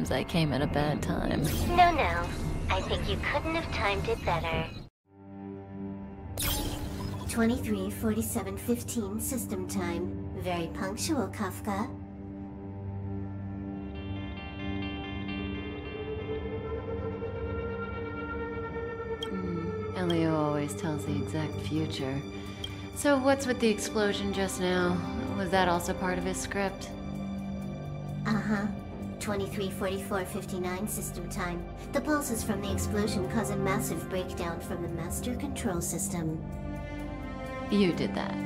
seems I came at a bad time. No. I think you couldn't have timed it better. 23:47:15 system time. Very punctual, Kafka. Elio always tells the exact future. So what's with the explosion just now? Was that also part of his script? Uh-huh. 23:44:59 system time. The pulses from the explosion cause a massive breakdown from the master control system. You did that.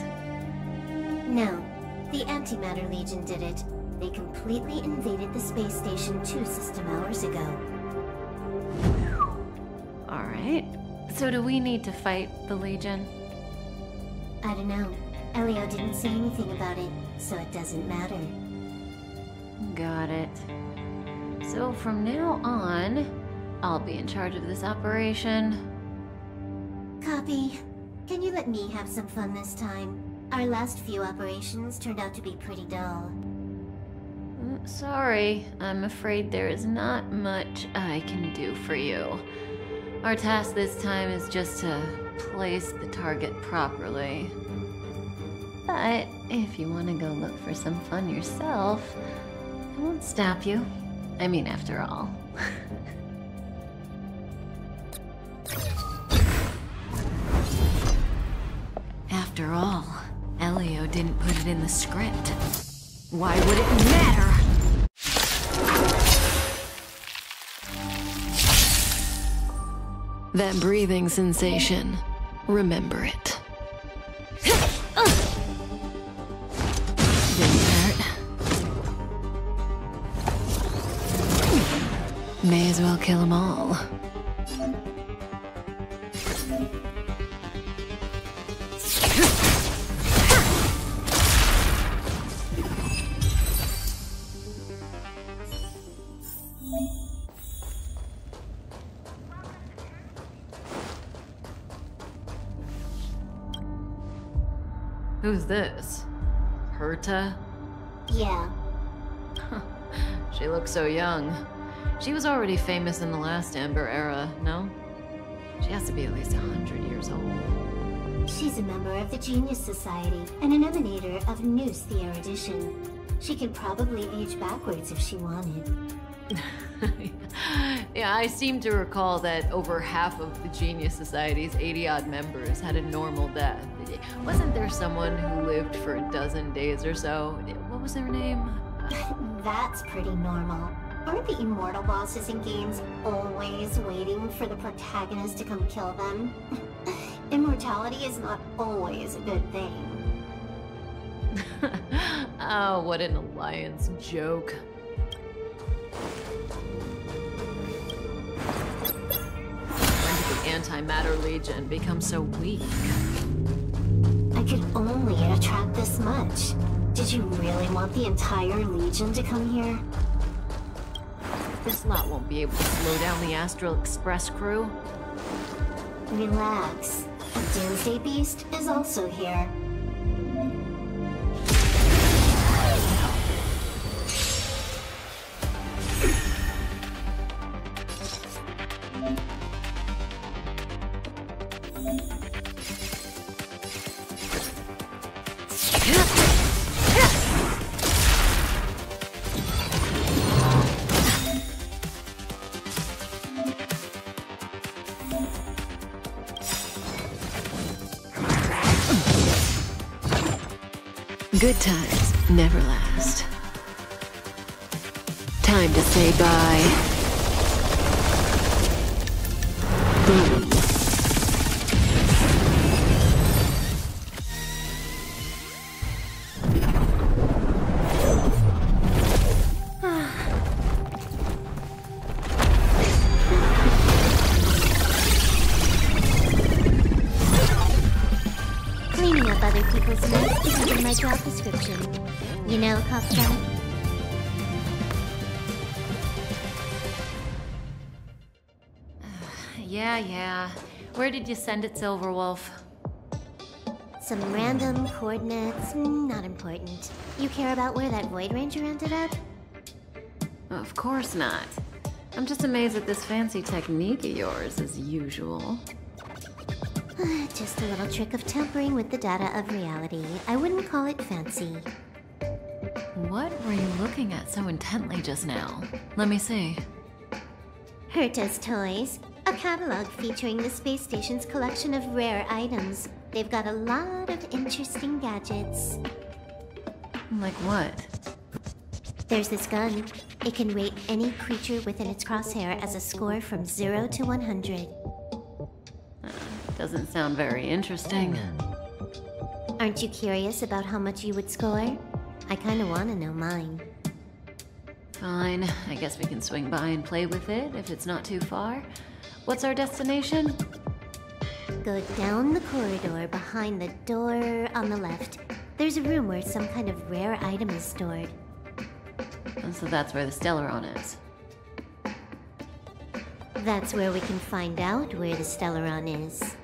No, the Antimatter Legion did it. They completely invaded the space station 2 system hours ago. Alright. So do we need to fight the Legion? I don't know. Elio didn't say anything about it, so it doesn't matter. Got it. So from now on, I'll be in charge of this operation. Copy. Can you let me have some fun this time? Our last few operations turned out to be pretty dull. Sorry, I'm afraid there is not much I can do for you. Our task this time is just to place the target properly. But if you want to go look for some fun yourself, I won't stop you. I mean, after all. After all, Elio didn't put it in the script. Why would it matter? That breathing sensation. Remember it. Didn't hurt. May as well kill them all. Who's this? Herta? Yeah. She looks so young. She was already famous in the last Amber era, no? She has to be at least 100 years old. She's a member of the Genius Society and an emanator of Noose the Erudition. She could probably age backwards if she wanted. Yeah, I seem to recall that over half of the Genius Society's 80-odd members had a normal death. Wasn't there someone who lived for a dozen days or so? What was their name? That's pretty normal. Aren't the immortal bosses in games always waiting for the protagonist to come kill them? Immortality is not always a good thing. Oh, what an alliance joke. When did the Antimatter Legion become so weak? I could only attract this much. Did you really want the entire Legion to come here? This lot won't be able to slow down the Astral Express crew. Relax. A Doomsday Beast is also here. Good times never last. Time to say bye. Boom. Cleaning up other people's mess isn't in my job description. You know, Kafka? Yeah. Where did you send it, Silverwolf? Some random coordinates, not important. You care about where that Void Ranger ended up? Of course not. I'm just amazed at this fancy technique of yours, as usual. Just a little trick of tampering with the data of reality. I wouldn't call it fancy. What were you looking at so intently just now? Let me see. Herta's Toys, a catalog featuring the space station's collection of rare items. They've got a lot of interesting gadgets. Like what? There's this gun. It can rate any creature within its crosshair as a score from 0 to 100. Doesn't sound very interesting. Aren't you curious about how much you would score? I kinda wanna know mine. Fine, I guess we can swing by and play with it if it's not too far. What's our destination? Go down the corridor behind the door on the left. There's a room where some kind of rare item is stored. And so that's where the Stellaron is. That's where we can find out where the Stellaron is.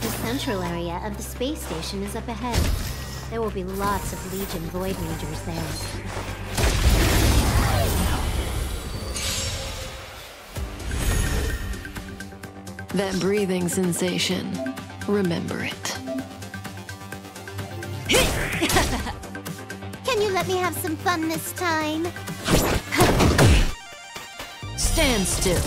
The central area of the space station is up ahead. There will be lots of Legion Void Rangers there. That breathing sensation. Remember it. Can you let me have some fun this time? Stand still.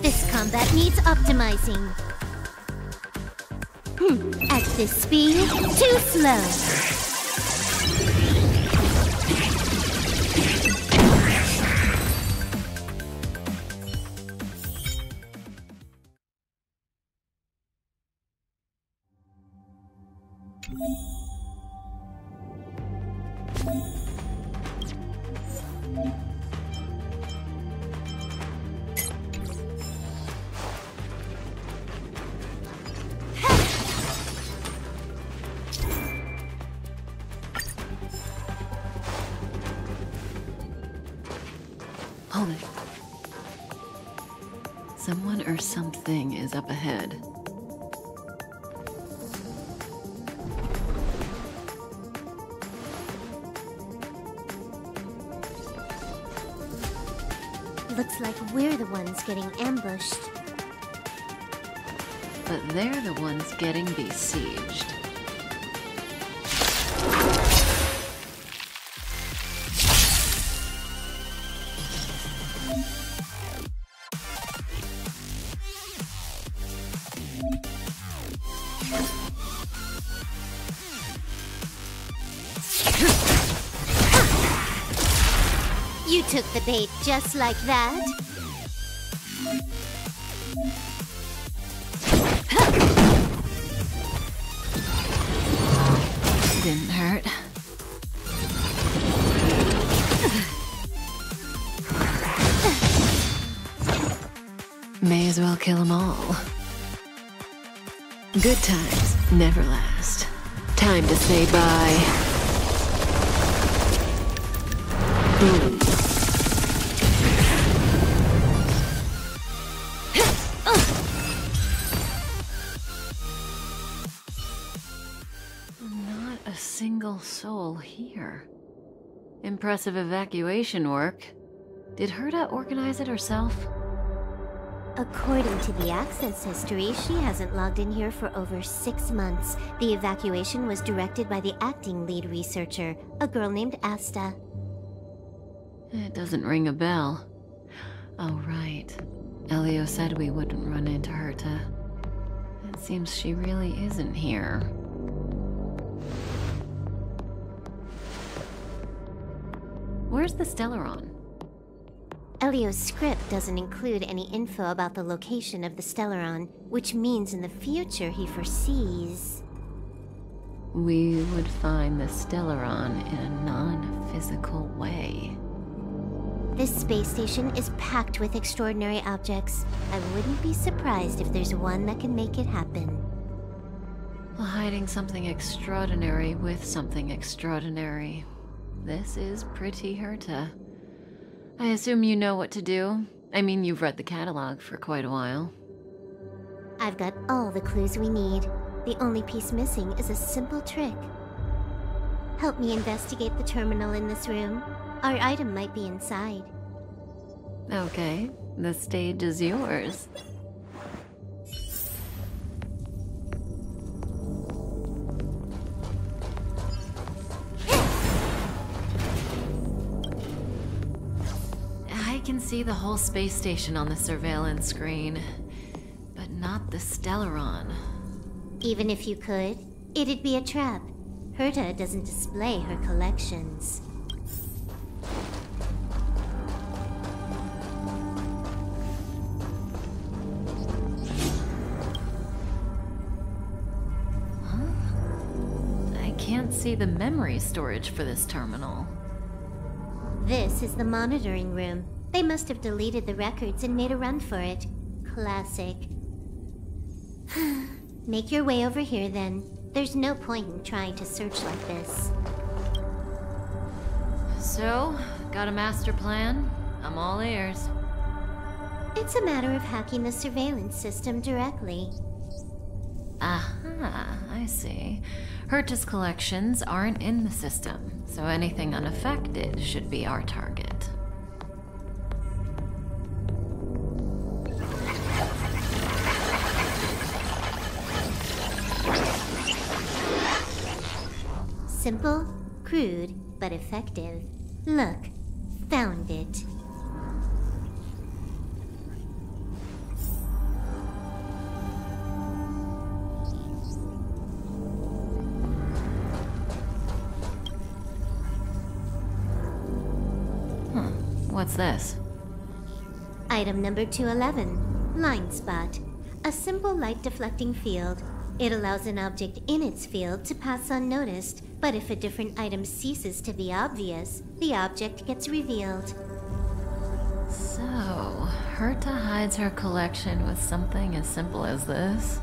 This combat needs optimizing. At this speed, too slow. Hold it. Someone or something is up ahead. Looks like we're the ones getting ambushed. But they're the ones getting besieged. You took the bait just like that. Didn't hurt. May as well kill them all. Good times never last. Time to say bye. Not a single soul here. Impressive evacuation work. Did Herta organize it herself? According to the access history, she hasn't logged in here for over 6 months. The evacuation was directed by the acting lead researcher, a girl named Asta. It doesn't ring a bell. Oh, right. Elio said we wouldn't run into Herta. It seems she really isn't here. Where's the Stellaron? Elio's script doesn't include any info about the location of the Stellaron, which means in the future he foresees... We would find the Stellaron in a non-physical way. This space station is packed with extraordinary objects. I wouldn't be surprised if there's one that can make it happen. Well, hiding something extraordinary with something extraordinary. This is pretty Herta. I assume you know what to do? I mean, you've read the catalog for quite a while. I've got all the clues we need. The only piece missing is a simple trick. Help me investigate the terminal in this room. Our item might be inside. Okay, the stage is yours. I can see the whole space station on the surveillance screen, but not the Stellaron. Even if you could, it'd be a trap. Herta doesn't display her collections. See the memory storage for this terminal. This is the monitoring room. They must have deleted the records and made a run for it. Classic. Make your way over here then. There's no point in trying to search like this. So, got a master plan? I'm all ears. It's a matter of hacking the surveillance system directly. Aha, I see. Herta's collections aren't in the system, so anything unaffected should be our target. Simple, crude, but effective. Look, found it. What's this? Item number 211, Line Spot. A simple light-deflecting field. It allows an object in its field to pass unnoticed, but if a different item ceases to be obvious, the object gets revealed. So, Herta hides her collection with something as simple as this?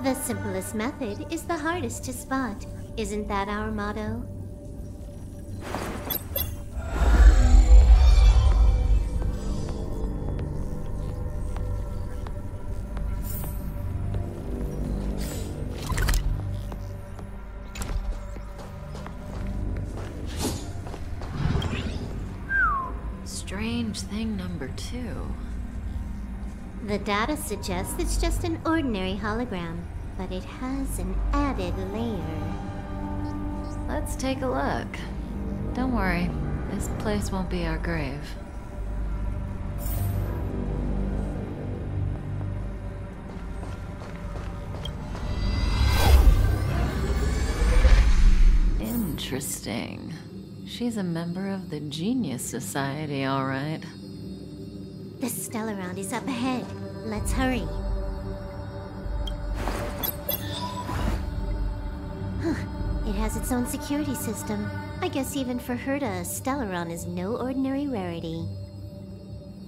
The simplest method is the hardest to spot. Isn't that our motto? Strange thing number 2. The data suggests it's just an ordinary hologram, but it has an added layer. Let's take a look. Don't worry, this place won't be our grave. Interesting. She's a member of the Genius Society, all right. The Stellaron is up ahead. Let's hurry. It has its own security system. I guess even for Herta, a Stellaron is no ordinary rarity.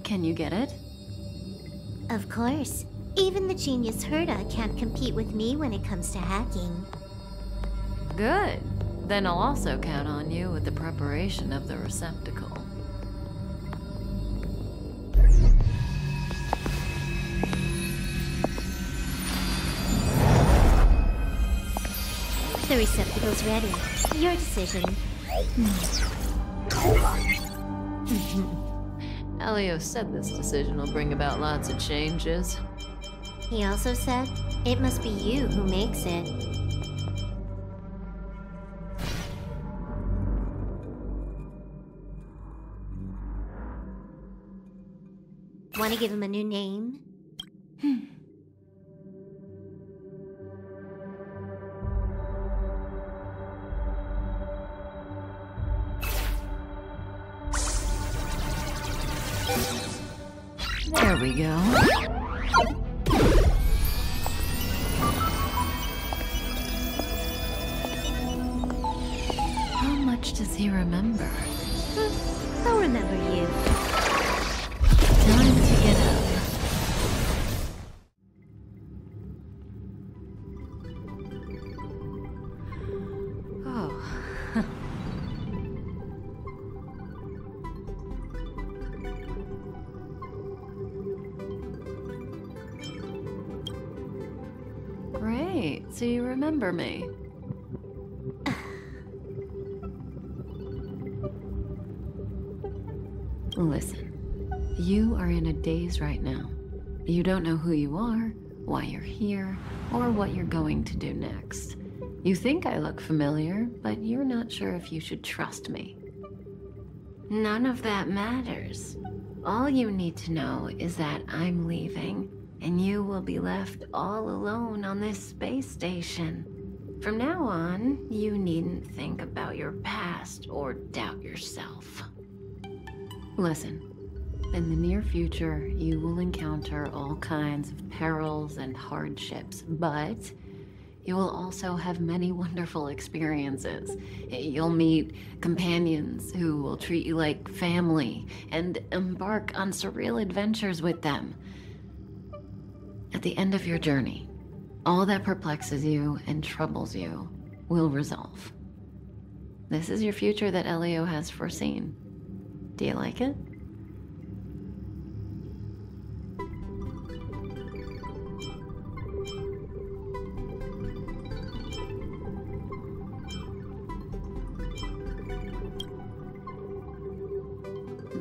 Can you get it? Of course. Even the genius Herta can't compete with me when it comes to hacking. Good. Then I'll also count on you with the preparation of the receptacle. The receptacle's ready. Your decision. Elio said this decision will bring about lots of changes. He also said, it must be you who makes it. Want to give him a new name? There we go. How much does he remember? I'll remember you. Time to get up. Oh. Great, so you remember me. Listen, you are in a daze right now. You don't know who you are, why you're here, or what you're going to do next. You think I look familiar, but you're not sure if you should trust me. None of that matters. All you need to know is that I'm leaving, and you will be left all alone on this space station. From now on, you needn't think about your past or doubt yourself. Listen, in the near future, you will encounter all kinds of perils and hardships, but you will also have many wonderful experiences. You'll meet companions who will treat you like family and embark on surreal adventures with them. At the end of your journey, all that perplexes you and troubles you will resolve. This is your future that Elio has foreseen. Do you like it?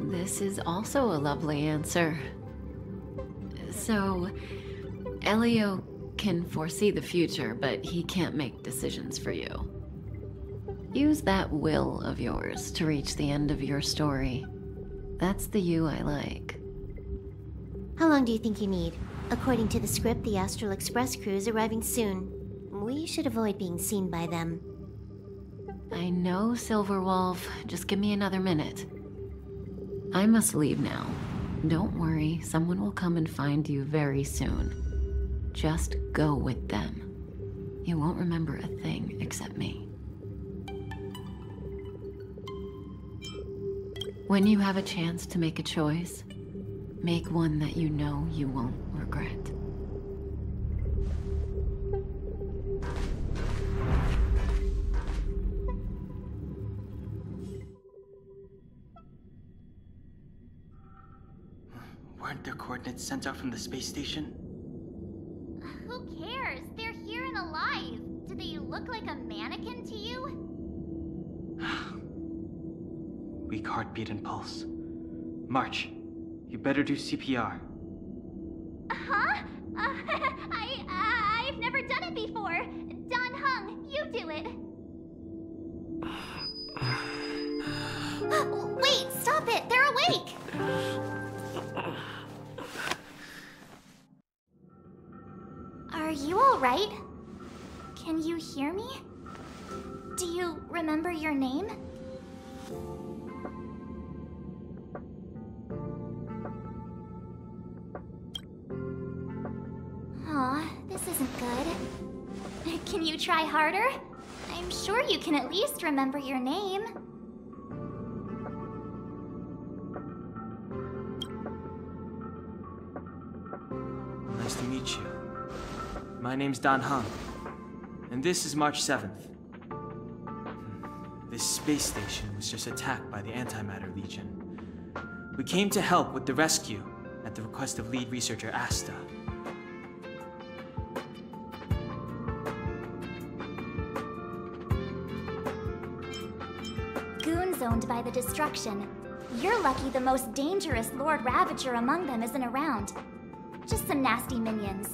This is also a lovely answer. So, Elio can foresee the future, but he can't make decisions for you. Use that will of yours to reach the end of your story. That's the you I like. How long do you think you need? According to the script, the Astral Express crew is arriving soon. We should avoid being seen by them. I know, Silverwolf. Just give me another minute. I must leave now. Don't worry, someone will come and find you very soon. Just go with them. You won't remember a thing except me. When you have a chance to make a choice, make one that you know you won't regret. Weren't their coordinates sent out from the space station? Who cares? They're here and alive. Do they look like a mannequin to you? Weak heartbeat and pulse. March, you better do CPR. Huh? I've never done it before. Don Hung, you do it. Wait, stop it! They're awake! Are you alright? Can you hear me? Do you remember your name? Aw, this isn't good. Can you try harder? I'm sure you can at least remember your name. Nice to meet you. My name's Don Hung, and this is March 7th. This space station was just attacked by the Antimatter Legion. We came to help with the rescue at the request of lead researcher Asta. Goons owned by the destruction. You're lucky the most dangerous Lord Ravager among them isn't around. Just some nasty minions.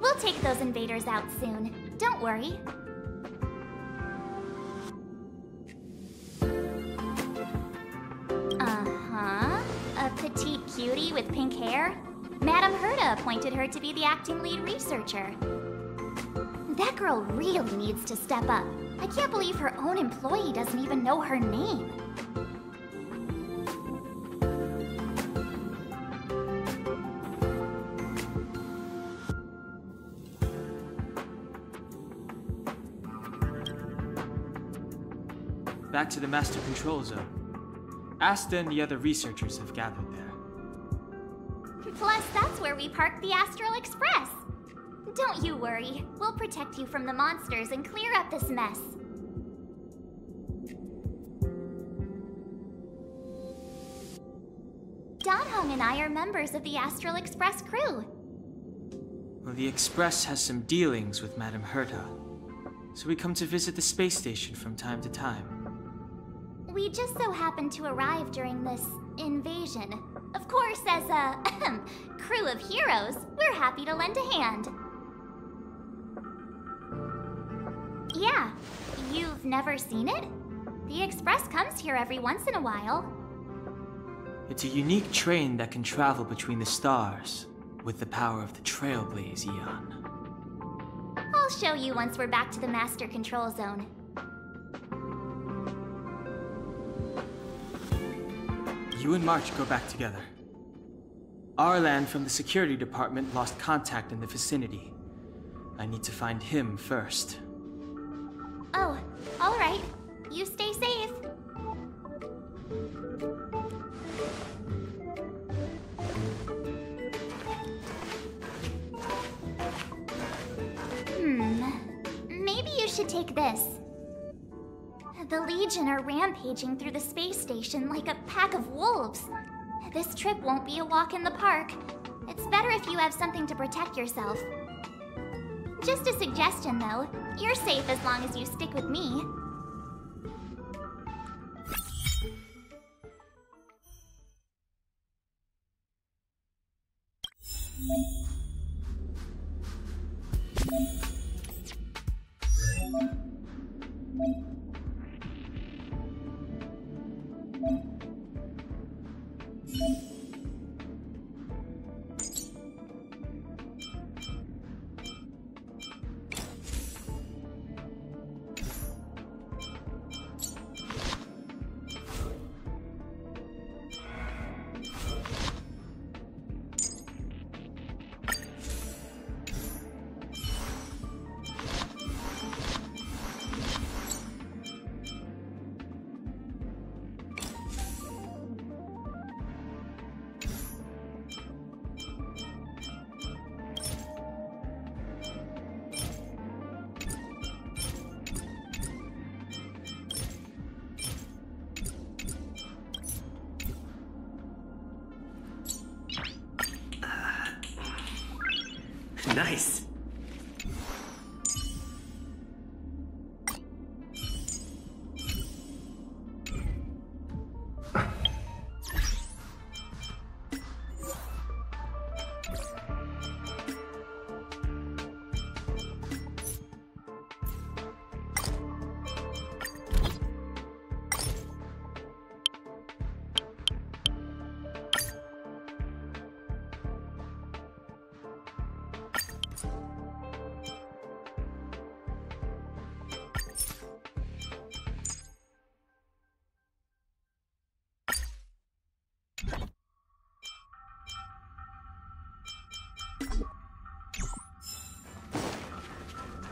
We'll take those invaders out soon. Don't worry. Uh-huh. A petite cutie with pink hair? Madame Herta appointed her to be the acting lead researcher. That girl really needs to step up. I can't believe her own employee doesn't even know her name. Back to the master control zone. Asta and the other researchers have gathered there. Plus, that's where we parked the Astral Express. Don't you worry. We'll protect you from the monsters and clear up this mess. Donhong and I are members of the Astral Express crew. Well, the Express has some dealings with Madame Herta, so we come to visit the space station from time to time. We just so happened to arrive during this invasion. Of course, as a crew of heroes, we're happy to lend a hand. Yeah, you've never seen it? The Express comes here every once in a while. It's a unique train that can travel between the stars with the power of the Trailblaze Eon. I'll show you once we're back to the Master Control Zone. You and March go back together. Arlan from the security department lost contact in the vicinity. I need to find him first. Oh, all right. You stay safe. Maybe you should take this. The Legion are rampaging through the space station like a pack of wolves. This trip won't be a walk in the park. It's better if you have something to protect yourself. Just a suggestion, though. You're safe as long as you stick with me. Nice.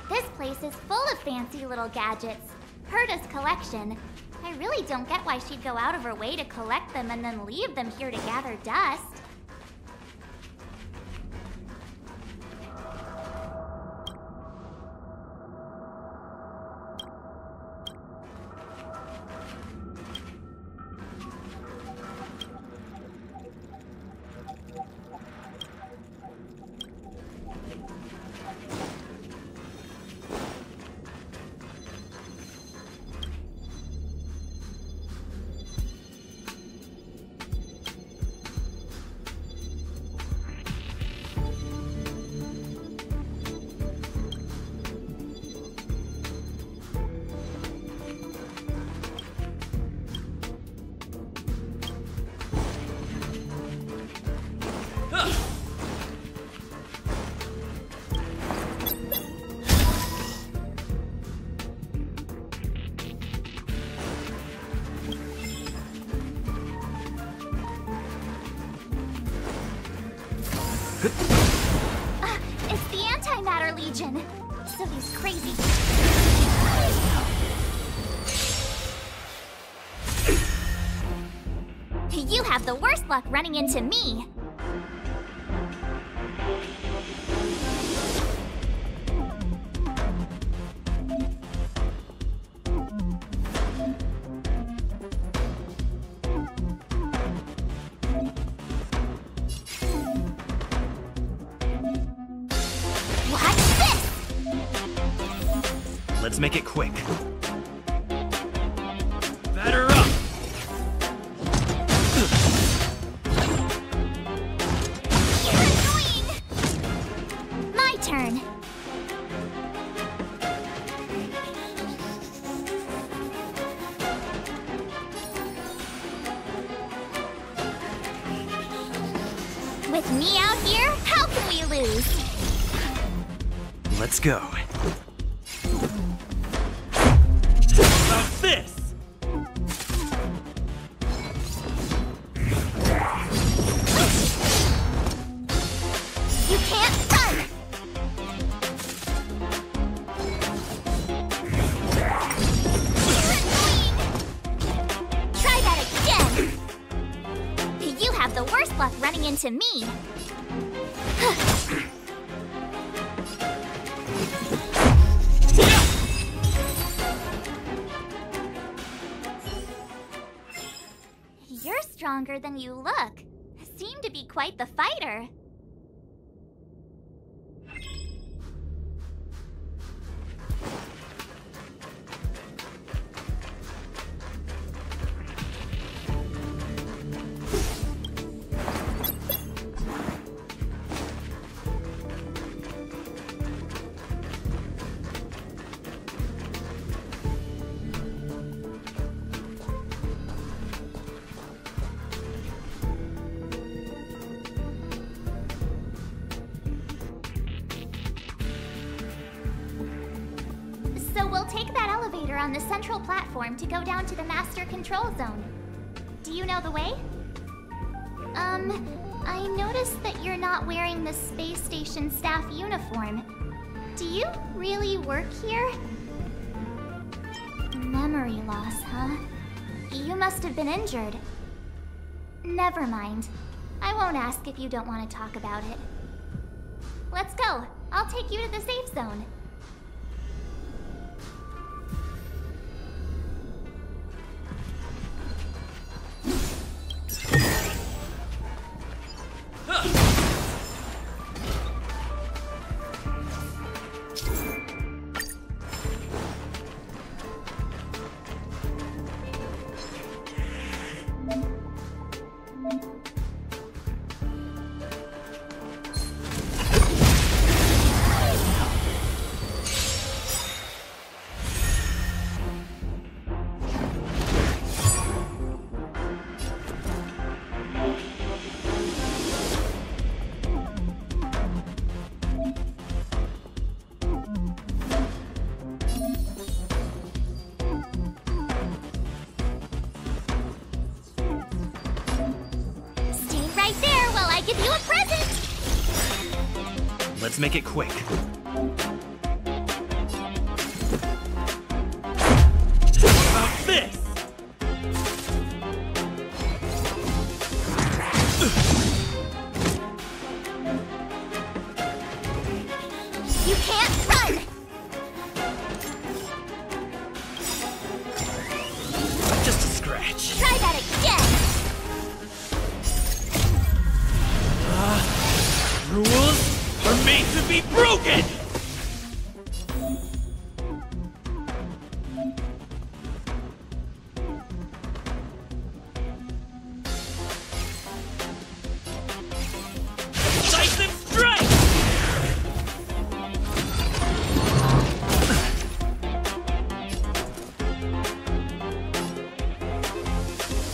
This place is full of fancy little gadgets. Herta's collection. I really don't get why she'd go out of her way to collect them and then leave them here to gather dust. It's the Antimatter Legion. So these crazy... the worst luck running into me. Watch this! Let's make it quick. Batter up! You're annoying! My turn. With me out here, how can we lose? Let's go. About this! You can't run! You're annoying! Try that again! You have the worst luck running into me. You're stronger than you look. Seem to be quite the fighter. So we'll take that elevator on the central platform to go down to the master control zone. Do you know the way? I noticed that you're not wearing the space station staff uniform. Do you really work here? Memory loss, huh? You must have been injured. Never mind. I won't ask if you don't want to talk about it. Let's go. I'll take you to the safe zone. Give you a present! Let's make it quick. What about this? You can't run! Just a scratch. Try that again! Rules are made to be broken! Decisive strike!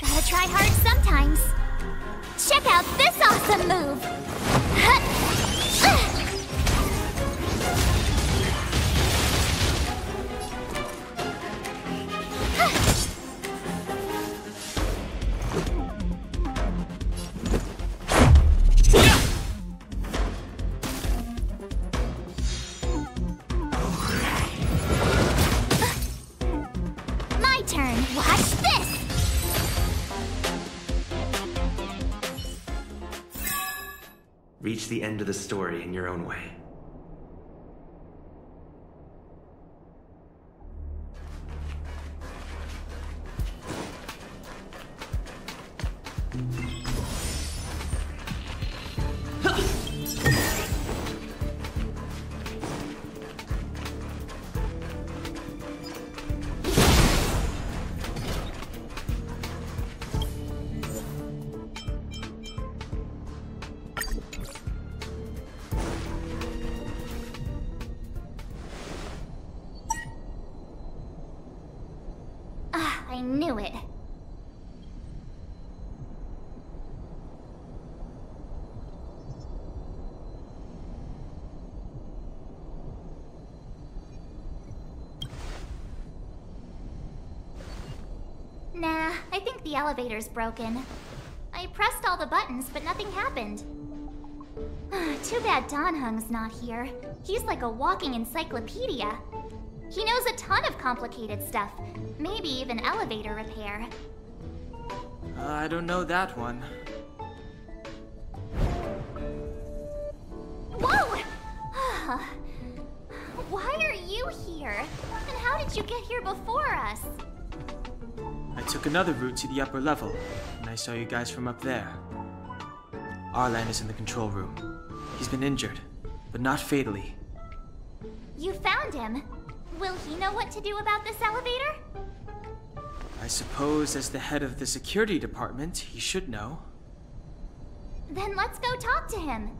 Gotta try hard sometimes. Check out this awesome move! My turn. Watch this! Reach the end of the story in your own way. I knew it. Nah, I think the elevator's broken. I pressed all the buttons, but nothing happened. Too bad Donhung's not here. He's like a walking encyclopedia. He knows a ton of complicated stuff, maybe even elevator repair. I don't know that one. Whoa! Why are you here? And how did you get here before us? I took another route to the upper level, and I saw you guys from up there. Arlan is in the control room. He's been injured, but not fatally. You found him. Will he know what to do about this elevator? I suppose as the head of the security department, he should know. Then let's go talk to him.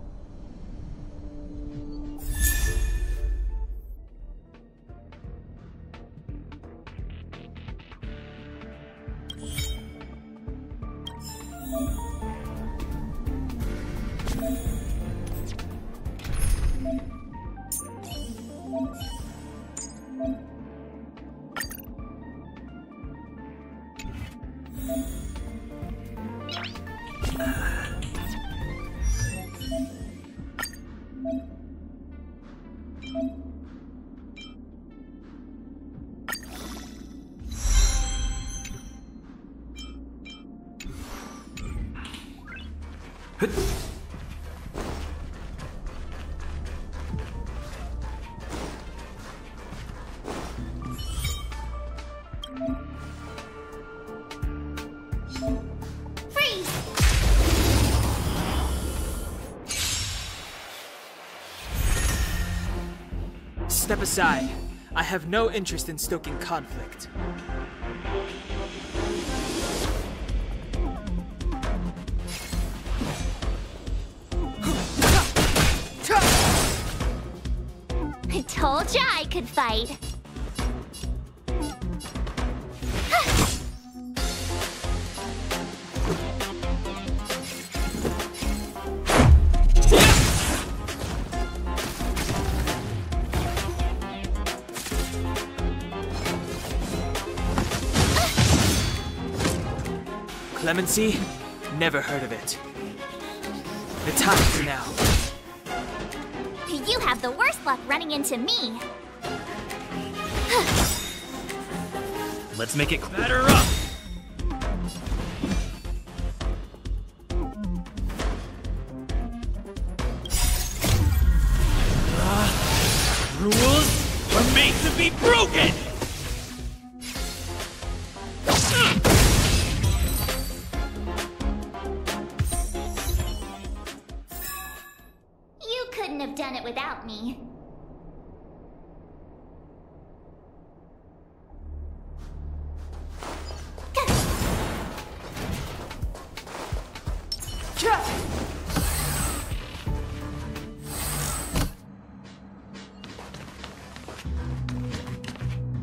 Step aside. I have no interest in stoking conflict. I told ya I could fight. Clemency? Never heard of it. The time's now. You have the worst luck running into me. Let's make it batter up! Rules are made to be broken! You couldn't have done it without me.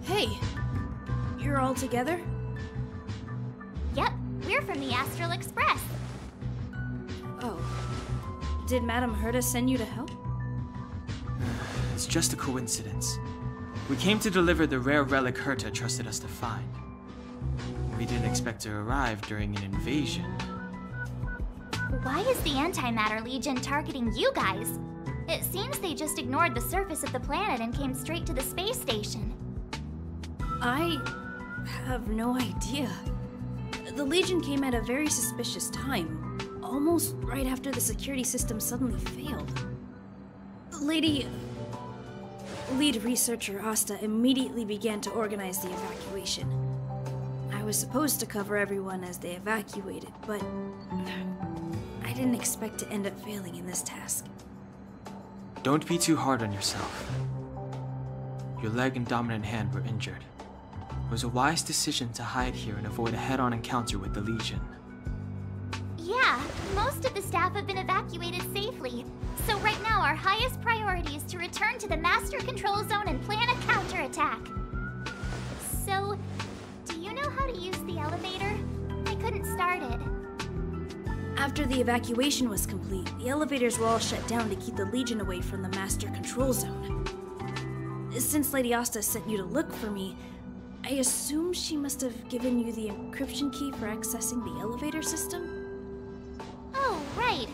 Hey, you're all together? Yep, we're from the Astral Express. Oh. Did Madame Herta send you to help? It's just a coincidence. We came to deliver the rare relic Herta trusted us to find. We didn't expect to arrive during an invasion. Why is the Antimatter Legion targeting you guys? It seems they just ignored the surface of the planet and came straight to the space station. I have no idea. The Legion came at a very suspicious time. almost right after the security system suddenly failed. Lead researcher Asta immediately began to organize the evacuation. I was supposed to cover everyone as they evacuated, but I didn't expect to end up failing in this task. Don't be too hard on yourself. Your leg and dominant hand were injured. It was a wise decision to hide here and avoid a head-on encounter with the Legion. Yeah, most of the staff have been evacuated safely. So right now our highest priority is to return to the Master Control Zone and plan a counterattack. So, do you know how to use the elevator? I couldn't start it. After the evacuation was complete, the elevators were all shut down to keep the Legion away from the Master Control Zone. Since Lady Asta sent you to look for me, I assume she must have given you the encryption key for accessing the elevator system? Oh, right.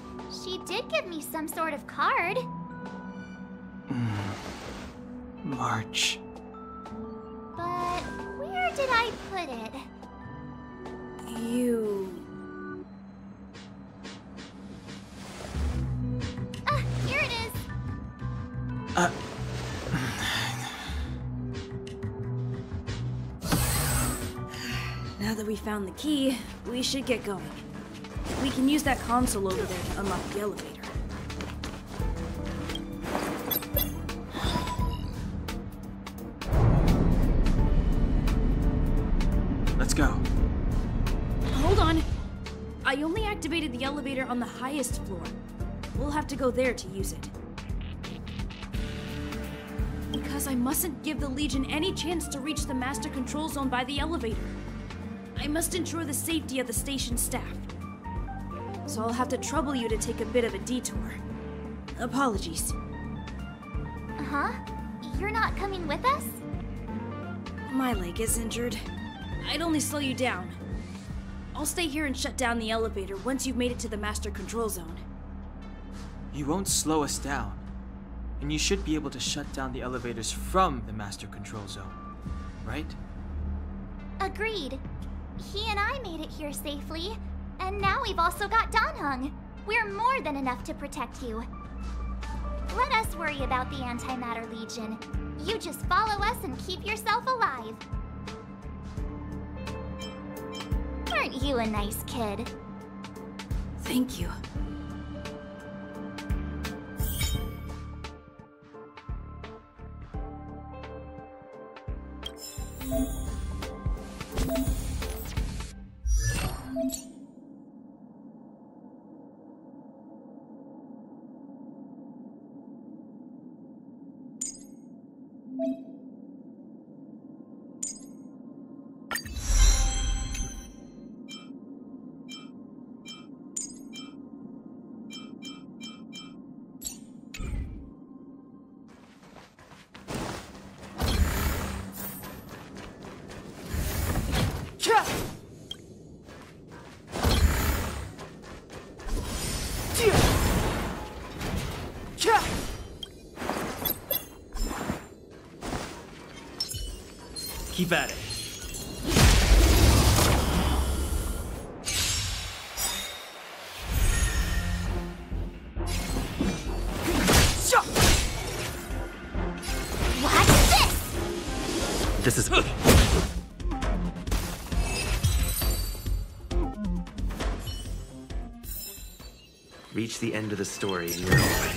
She did give me some sort of card. March. But where did I put it? Here it is. Now that we found the key, we should get going. We can use that console over there to unlock the elevator. Let's go. Hold on. I only activated the elevator on the highest floor. We'll have to go there to use it. Because I mustn't give the Legion any chance to reach the Master Control Zone by the elevator. I must ensure the safety of the station staff. So I'll have to trouble you to take a bit of a detour. Apologies. Huh? You're not coming with us? My leg is injured. I'd only slow you down. I'll stay here and shut down the elevator once you've made it to the Master Control Zone. You won't slow us down. And you should be able to shut down the elevators from the Master Control Zone, right? Agreed. He and I made it here safely, and now we've also got Danheng. We're more than enough to protect you. Let us worry about the Antimatter Legion. You just follow us and keep yourself alive. Aren't you a nice kid? Thank you. Keep at it. What's this? This is... Reach the end of the story in your own way.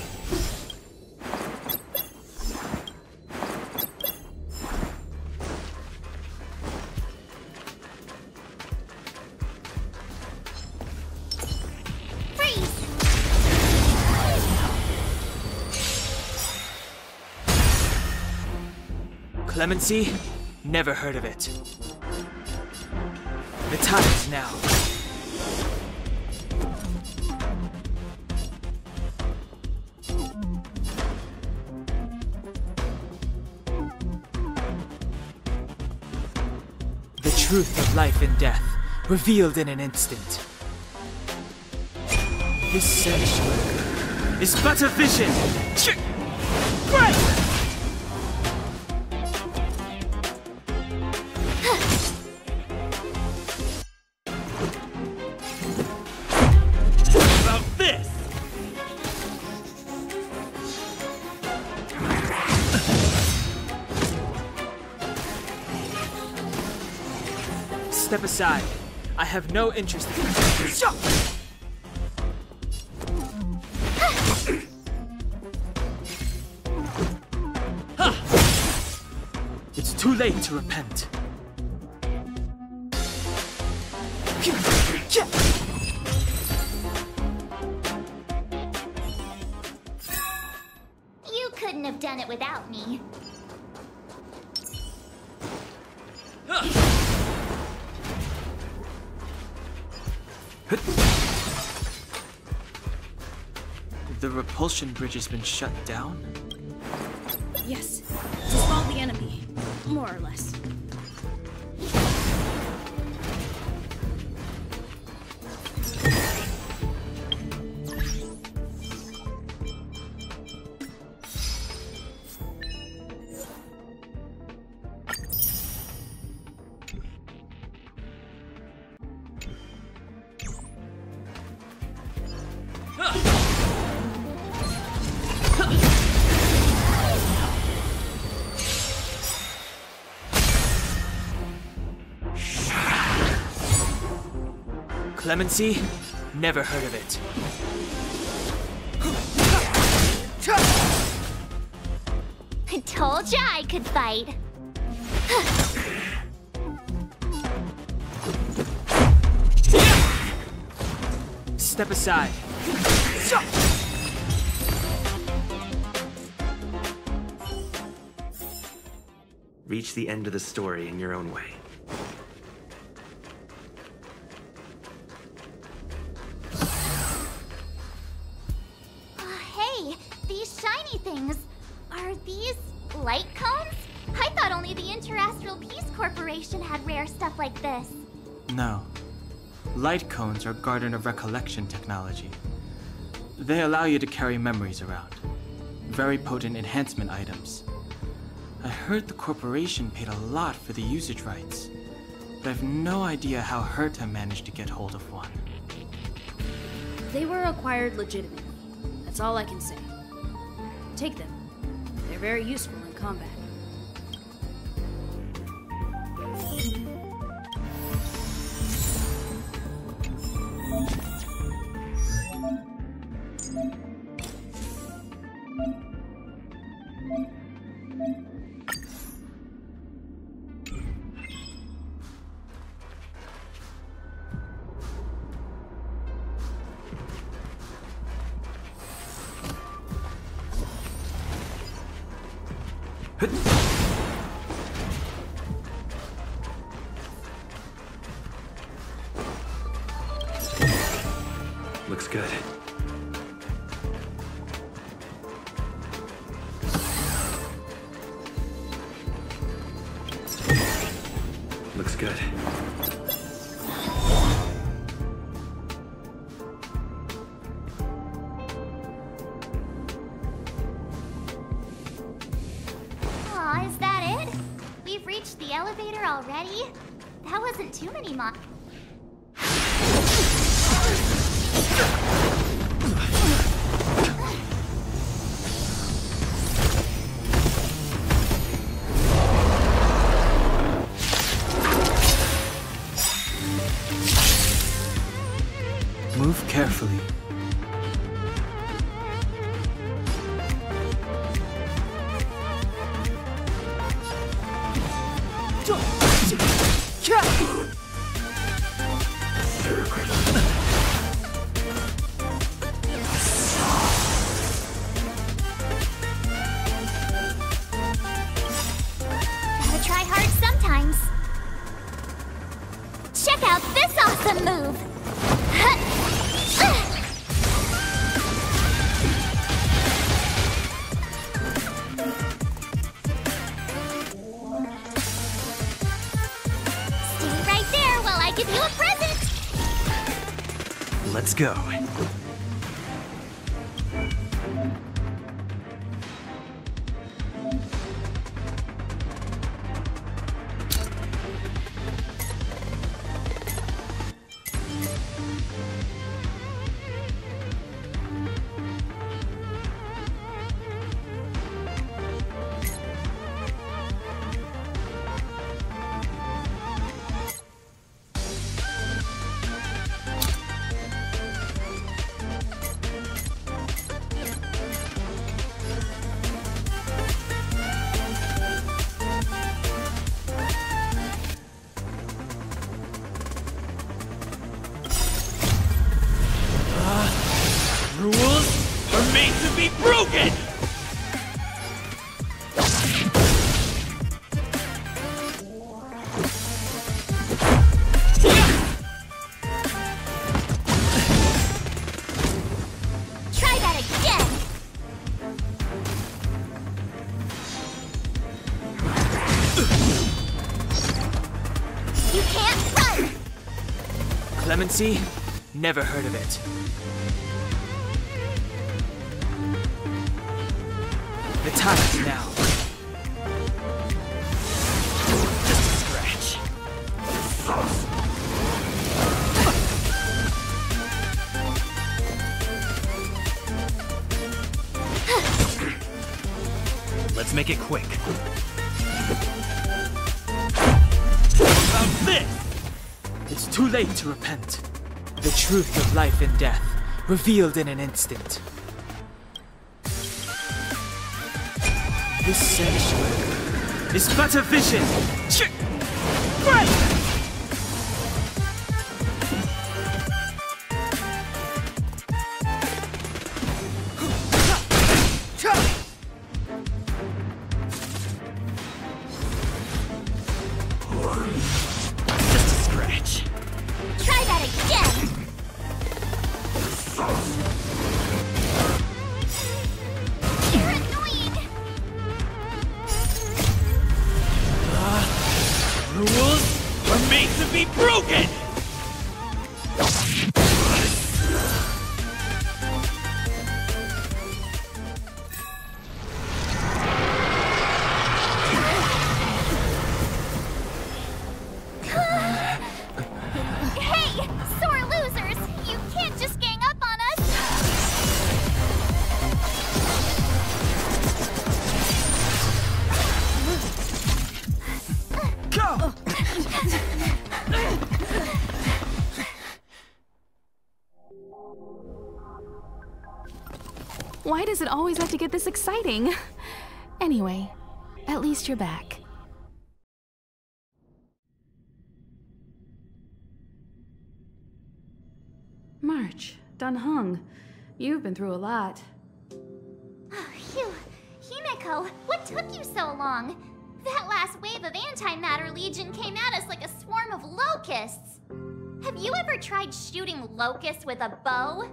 Clemency? Never heard of it. The time is now. The truth of life and death, revealed in an instant. This sanctuary is but a vision! Right! Step aside. I have no interest in... It's too late to repent. You couldn't have done it without me. The repulsion bridge has been shut down? Yes, to stall the enemy, more or less. Clemency? Never heard of it. I told ya I could fight. Step aside. Reach the end of the story in your own way. Hey, these shiny things. Are these light cones? I thought only the Interastral Peace Corporation had rare stuff like this. No. Light cones are Garden of Recollection technology. They allow you to carry memories around. Very potent enhancement items. I heard the corporation paid a lot for the usage rights, but I've no idea how Herta managed to get hold of one. They were acquired legitimately. That's all I can say. Take them. They're very useful in combat. Looks good. Looks good. Aw, is that it? We've reached the elevator already? That wasn't too many Move carefully. Gotta try hard sometimes. Check out this awesome move! Stay right there while I give you a present! Let's go. Clemency? Never heard of it. The time is now. Just a scratch. Let's make it quick. About this! It's too late to repent. The truth of life and death, revealed in an instant. This sanctuary is but a vision! Right! Just a scratch. Try that again! You're annoying! Rules are made to be broken! Hey! Sore losers! You can't just gang up on us! Go! Why does it always have to get this exciting? Anyway, at least you're back. March, Dunhung, you've been through a lot. Phew. Himeko, what took you so long? That last wave of Antimatter Legion came at us like a swarm of locusts. Have you ever tried shooting locusts with a bow?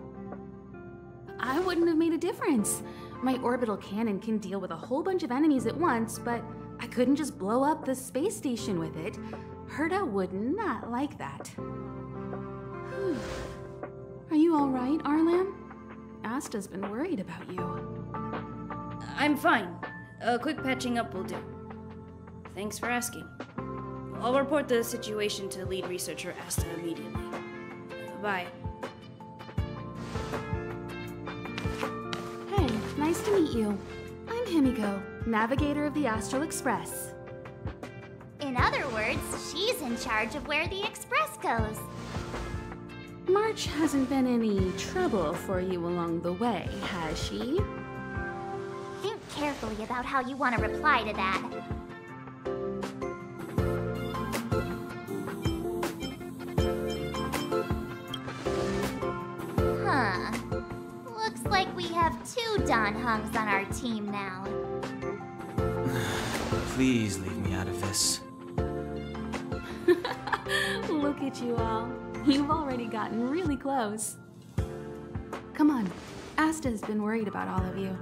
I wouldn't have made a difference. My orbital cannon can deal with a whole bunch of enemies at once, but I couldn't just blow up the space station with it. Herta would not like that. Are you all right, Arlam? Asta's been worried about you. I'm fine. A quick patching up will do. Thanks for asking. I'll report the situation to lead researcher Asta immediately. Bye. Hey, nice to meet you. I'm Himiko, navigator of the Astral Express. In other words, she's in charge of where the express goes. March hasn't been any trouble for you along the way, has she? Think carefully about how you want to reply to that. Huh. Looks like we have 2 Donhungs on our team now. Please leave me out of this. Look at you all. You've already gotten really close. Come on, Asta's been worried about all of you.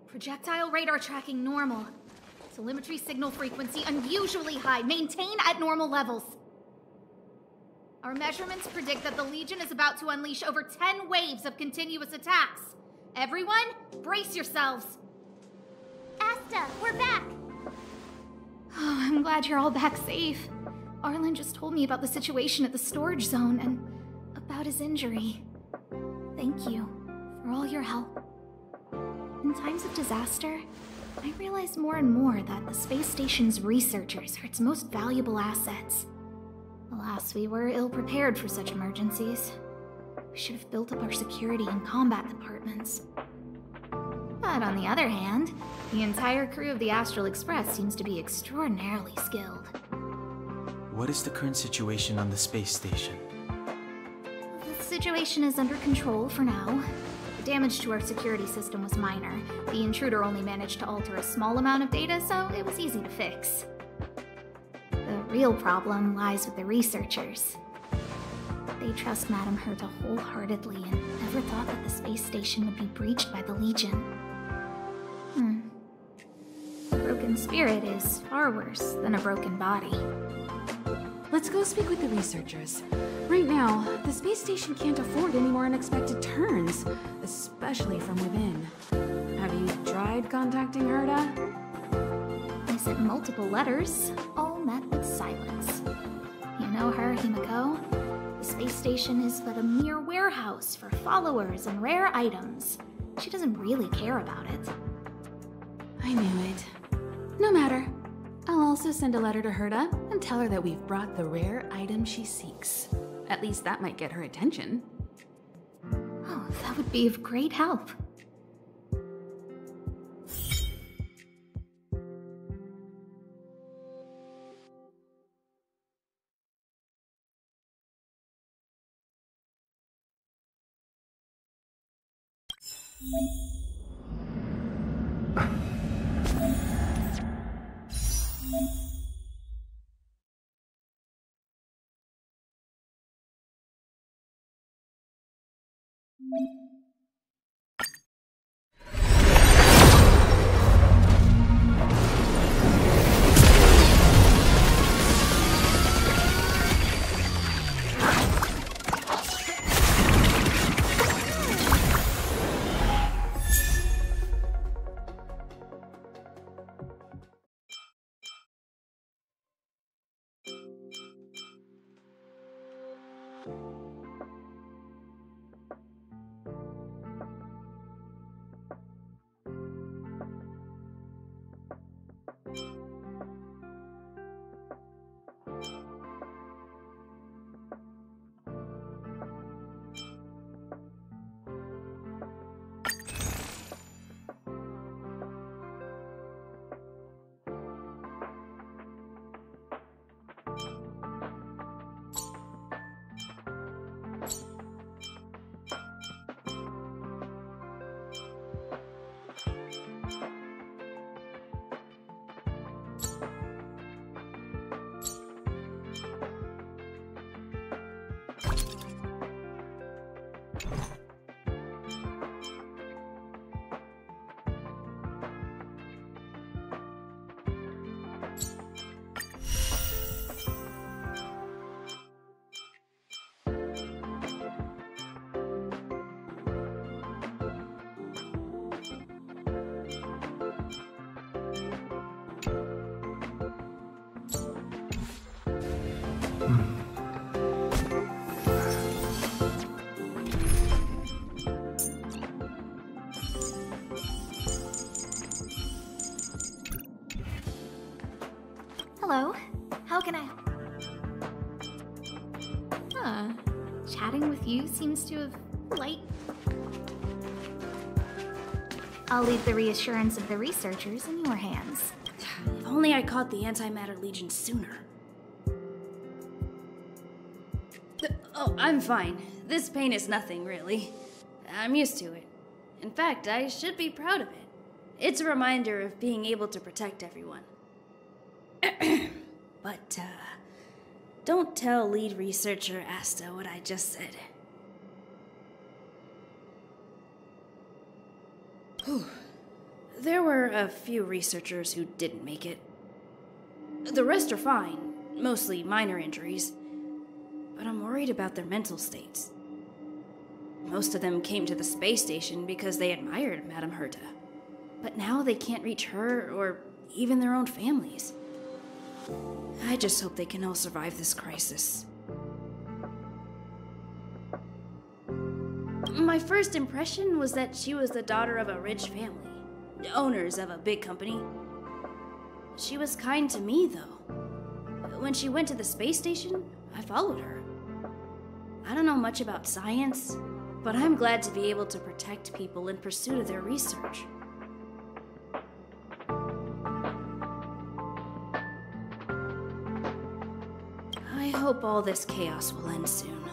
Projectile radar tracking normal. Telemetry signal frequency unusually high. Maintain at normal levels. Our measurements predict that the Legion is about to unleash over 10 waves of continuous attacks. Everyone, brace yourselves. Asta, we're back! Oh, I'm glad you're all back safe. Arlen just told me about the situation at the storage zone and about his injury. Thank you for all your help. In times of disaster, I realize more and more that the space station's researchers are its most valuable assets. Alas, we were ill-prepared for such emergencies. We should have built up our security and combat departments. But on the other hand, the entire crew of the Astral Express seems to be extraordinarily skilled. What is the current situation on the space station? The situation is under control for now. The damage to our security system was minor. The intruder only managed to alter a small amount of data, so it was easy to fix. The real problem lies with the researchers. They trust Madame Herta wholeheartedly and never thought that the space station would be breached by the Legion. A broken spirit is far worse than a broken body. Let's go speak with the researchers. Right now, the space station can't afford any more unexpected turns, especially from within. Have you tried contacting Herta? I sent multiple letters, all met with silence. You know her, Himiko? The space station is but a mere warehouse for followers and rare items. She doesn't really care about it. I knew it. No matter. I'll also send a letter to Herta and tell her that we've brought the rare item she seeks. At least that might get her attention. Oh, that would be of great help. Hello, how can I... Chatting with you seems to have light... I'll leave the reassurance of the researchers in your hands. If only I caught the Antimatter Legion sooner. Oh, I'm fine. This pain is nothing, really. I'm used to it. In fact, I should be proud of it. It's a reminder of being able to protect everyone. But, don't tell lead researcher Asta what I just said. Whew. There were a few researchers who didn't make it. The rest are fine, mostly minor injuries. But I'm worried about their mental states. Most of them came to the space station because they admired Madame Herta. But now they can't reach her or even their own families. I just hope they can all survive this crisis. My first impression was that she was the daughter of a rich family, owners of a big company. She was kind to me, though. When she went to the space station, I followed her. I don't know much about science, but I'm glad to be able to protect people in pursuit of their research. hope all this chaos will end soon.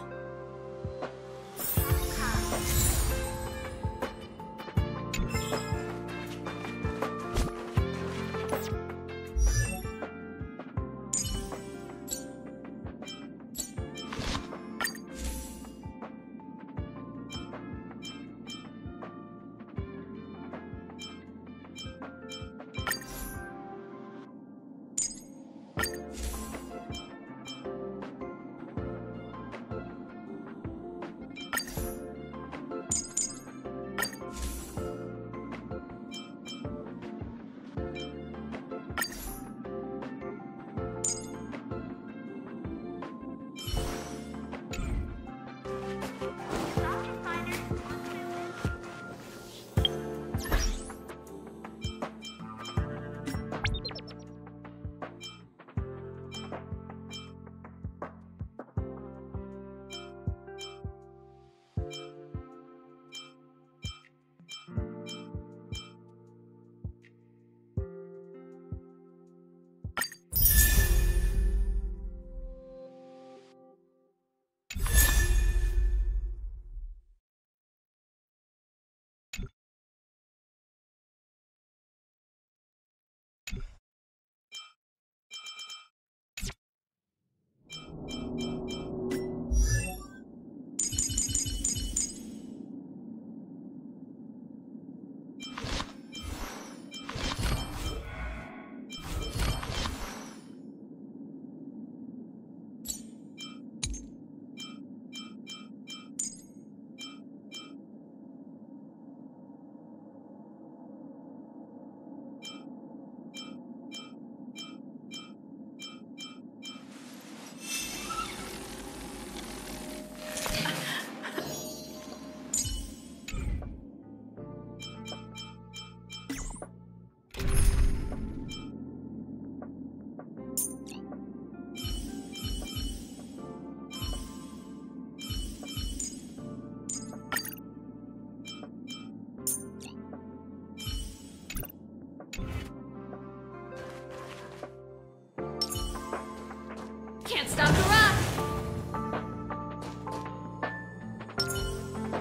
Can't stop the rock!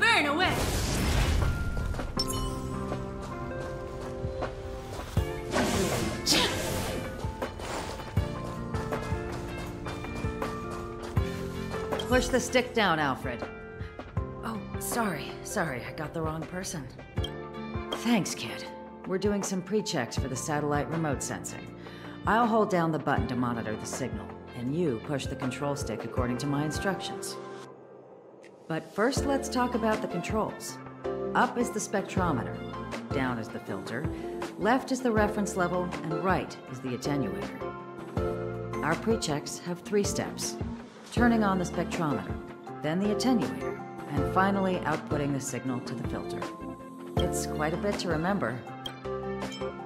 Burn away! Push the stick down, Alfred. Oh, sorry, I got the wrong person. Thanks, kid. We're doing some pre-checks for the satellite remote sensing. I'll hold down the button to monitor the signal, and you push the control stick according to my instructions. But first, let's talk about the controls. Up is the spectrometer, down is the filter, left is the reference level, and right is the attenuator. Our pre-checks have 3 steps. Turning on the spectrometer, then the attenuator, and finally outputting the signal to the filter. It's quite a bit to remember.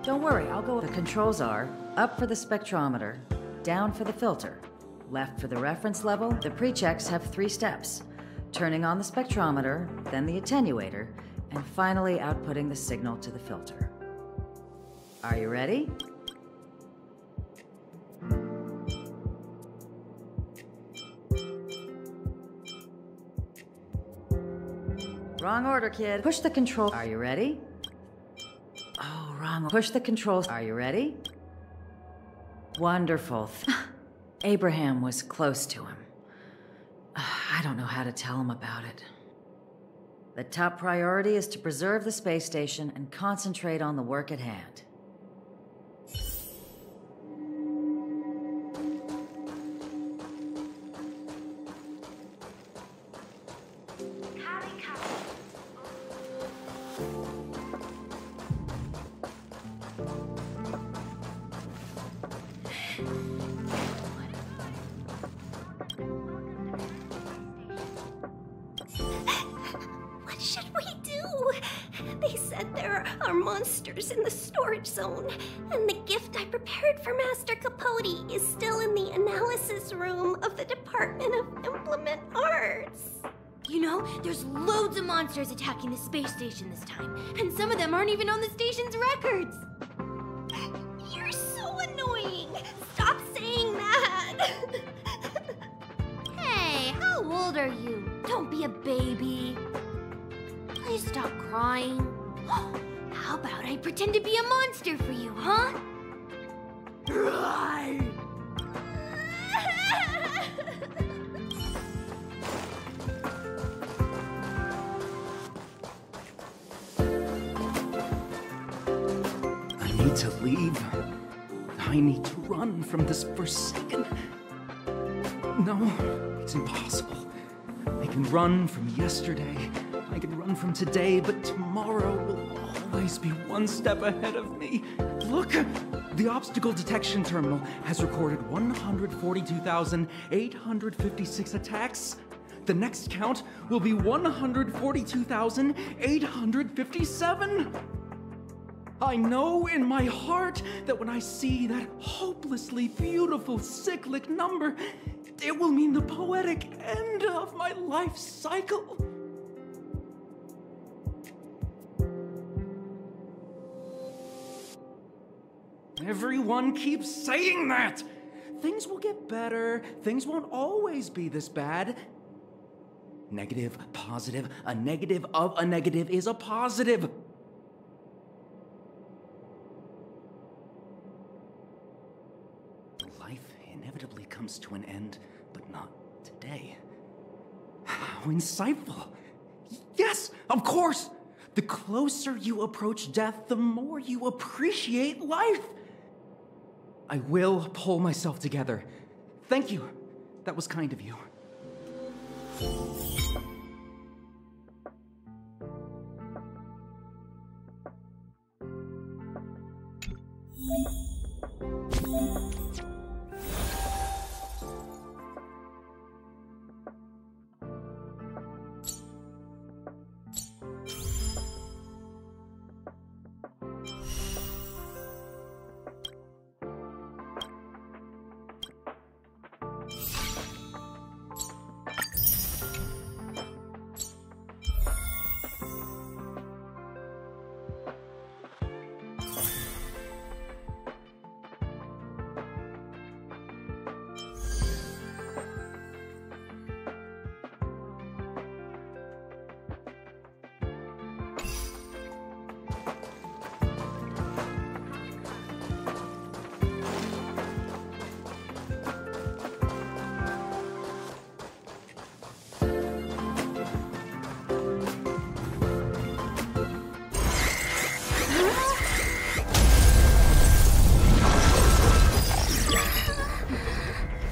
Don't worry, I'll go. The controls are up for the spectrometer, down for the filter, left for the reference level. The pre-checks have 3 steps. Turning on the spectrometer, then the attenuator, and finally outputting the signal to the filter. Are you ready? Wrong order, kid. Push the control. Are you ready? Oh, wrong. Push the controls. Are you ready? Wonderful. Abraham was close to him. I don't know how to tell him about it. The top priority is to preserve the space station and concentrate on the work at hand. What should we do? They said there are monsters in the storage zone, and the gift I prepared for Master Capote is still in the analysis room of the Department of Implement Arts. You know, there's loads of monsters attacking the space station this time, and some of them aren't even on the station's records. You're so annoying! Stop saying that! old are you? Don't be a baby. Please stop crying. How about I pretend to be a monster for you, huh? I need to leave. I need to run from this forsaken... No, it's impossible. I can run from yesterday. I can run from today, but tomorrow will always be one step ahead of me. Look! The obstacle detection terminal has recorded 142,856 attacks. The next count will be 142,857. I know in my heart that when I see that hopelessly beautiful cyclic number, it will mean the poetic end of my life cycle. Everyone keeps saying that! Things will get better. Things won't always be this bad. Negative, positive, a negative of a negative is a positive. Life inevitably comes to an end, but not today. How insightful. Yes, of course! The closer you approach death, the more you appreciate life. I will pull myself together. Thank you. That was kind of you.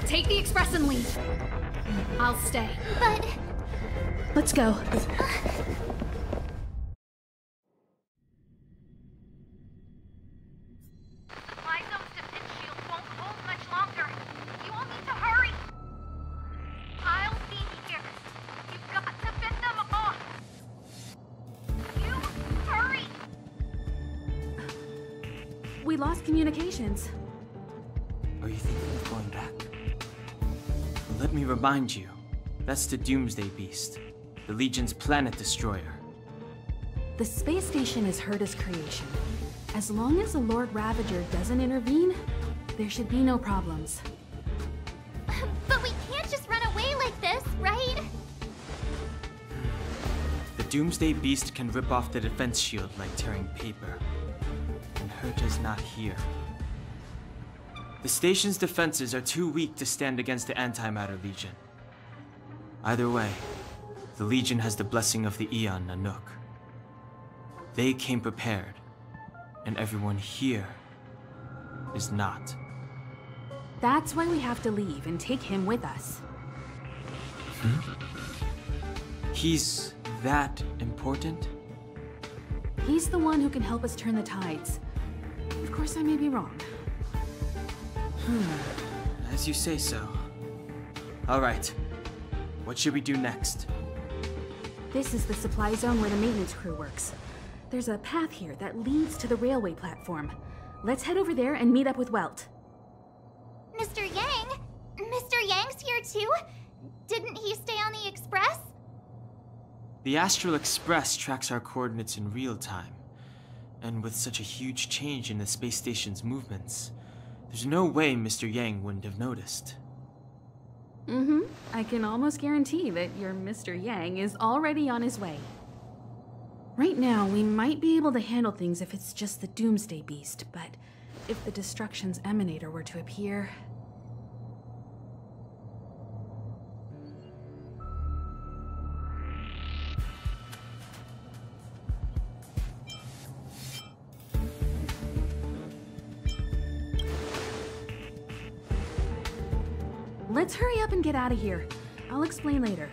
Take the express and leave. I'll stay. But... Let's go. My zone's defense shield won't hold much longer. You all need to hurry. I'll be here. You've got to fend them off. You hurry. We lost communications. Are you thinking of going back? Let me remind you, that's the Doomsday Beast, the Legion's planet destroyer. The space station is Herta's creation. As long as the Lord Ravager doesn't intervene, there should be no problems. But we can't just run away like this, right? The Doomsday Beast can rip off the defense shield like tearing paper. And Herta's not here. The station's defenses are too weak to stand against the Antimatter Legion. Either way, the Legion has the blessing of the Aeon Nanook. They came prepared, and everyone here is not. That's why we have to leave and take him with us. He's that important? He's the one who can help us turn the tides. Of course, I may be wrong. As you say so. All right. What should we do next? This is the supply zone where the maintenance crew works. There's a path here that leads to the railway platform. Let's head over there and meet up with Welt. Mr. Yang? Mr. Yang's here too? Didn't he stay on the Express? The Astral Express tracks our coordinates in real time. And with such a huge change in the space station's movements, there's no way Mr. Yang wouldn't have noticed. Mm-hmm. I can almost guarantee that your Mr. Yang is already on his way. Right now, we might be able to handle things if it's just the Doomsday Beast, but if the Destruction's Emanator were to appear... Let's hurry up and get out of here. I'll explain later.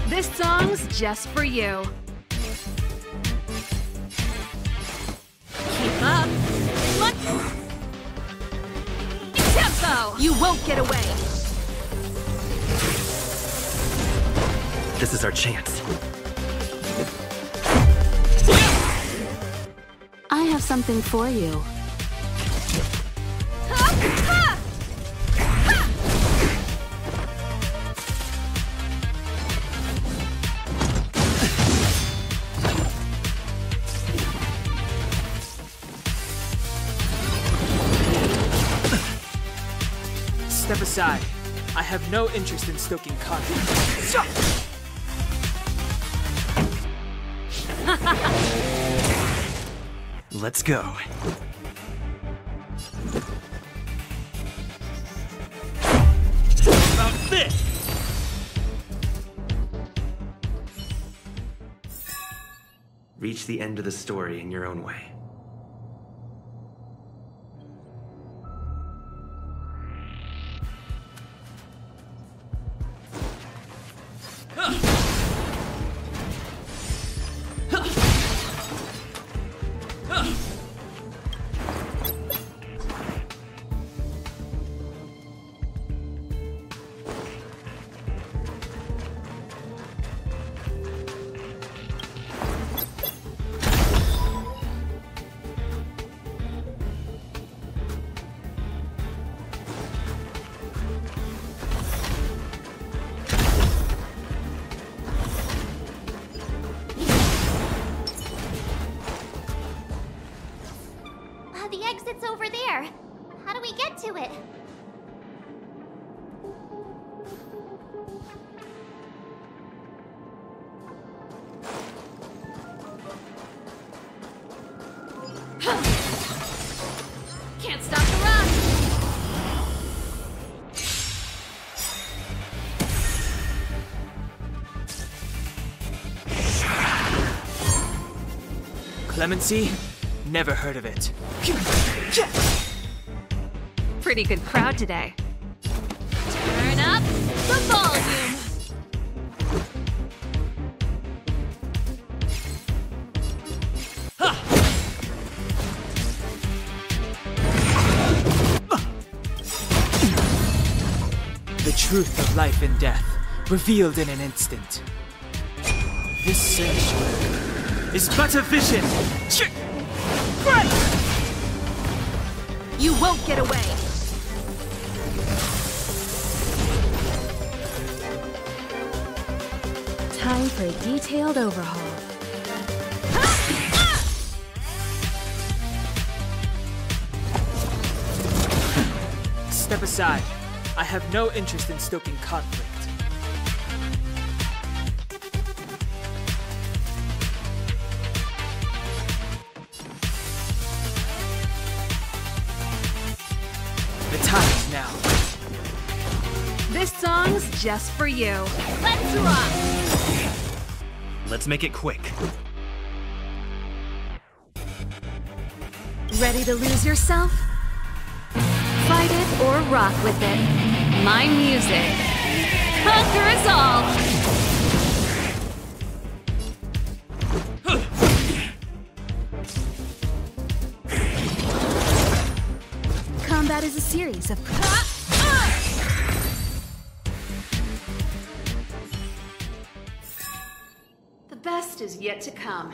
This song's just for you. Keep up. Tempo! You won't get away. This is our chance. I have something for you. Step aside. I have no interest in stoking conflict. Let's go. About this! Reach the end of the story in your own way. Clemency? Never heard of it. Pretty good crowd today. Turn up the volume. The truth of life and death, revealed in an instant. This sanctuary is but a vision. You won't get away. Time for a detailed overhaul. Step aside. I have no interest in stoking conflict. The time is now. This song's just for you. Let's rock. Let's make it quick. Ready to lose yourself? Fight it or rock with it. My music. Conquer us all! Combat is a series of... The best is yet to come.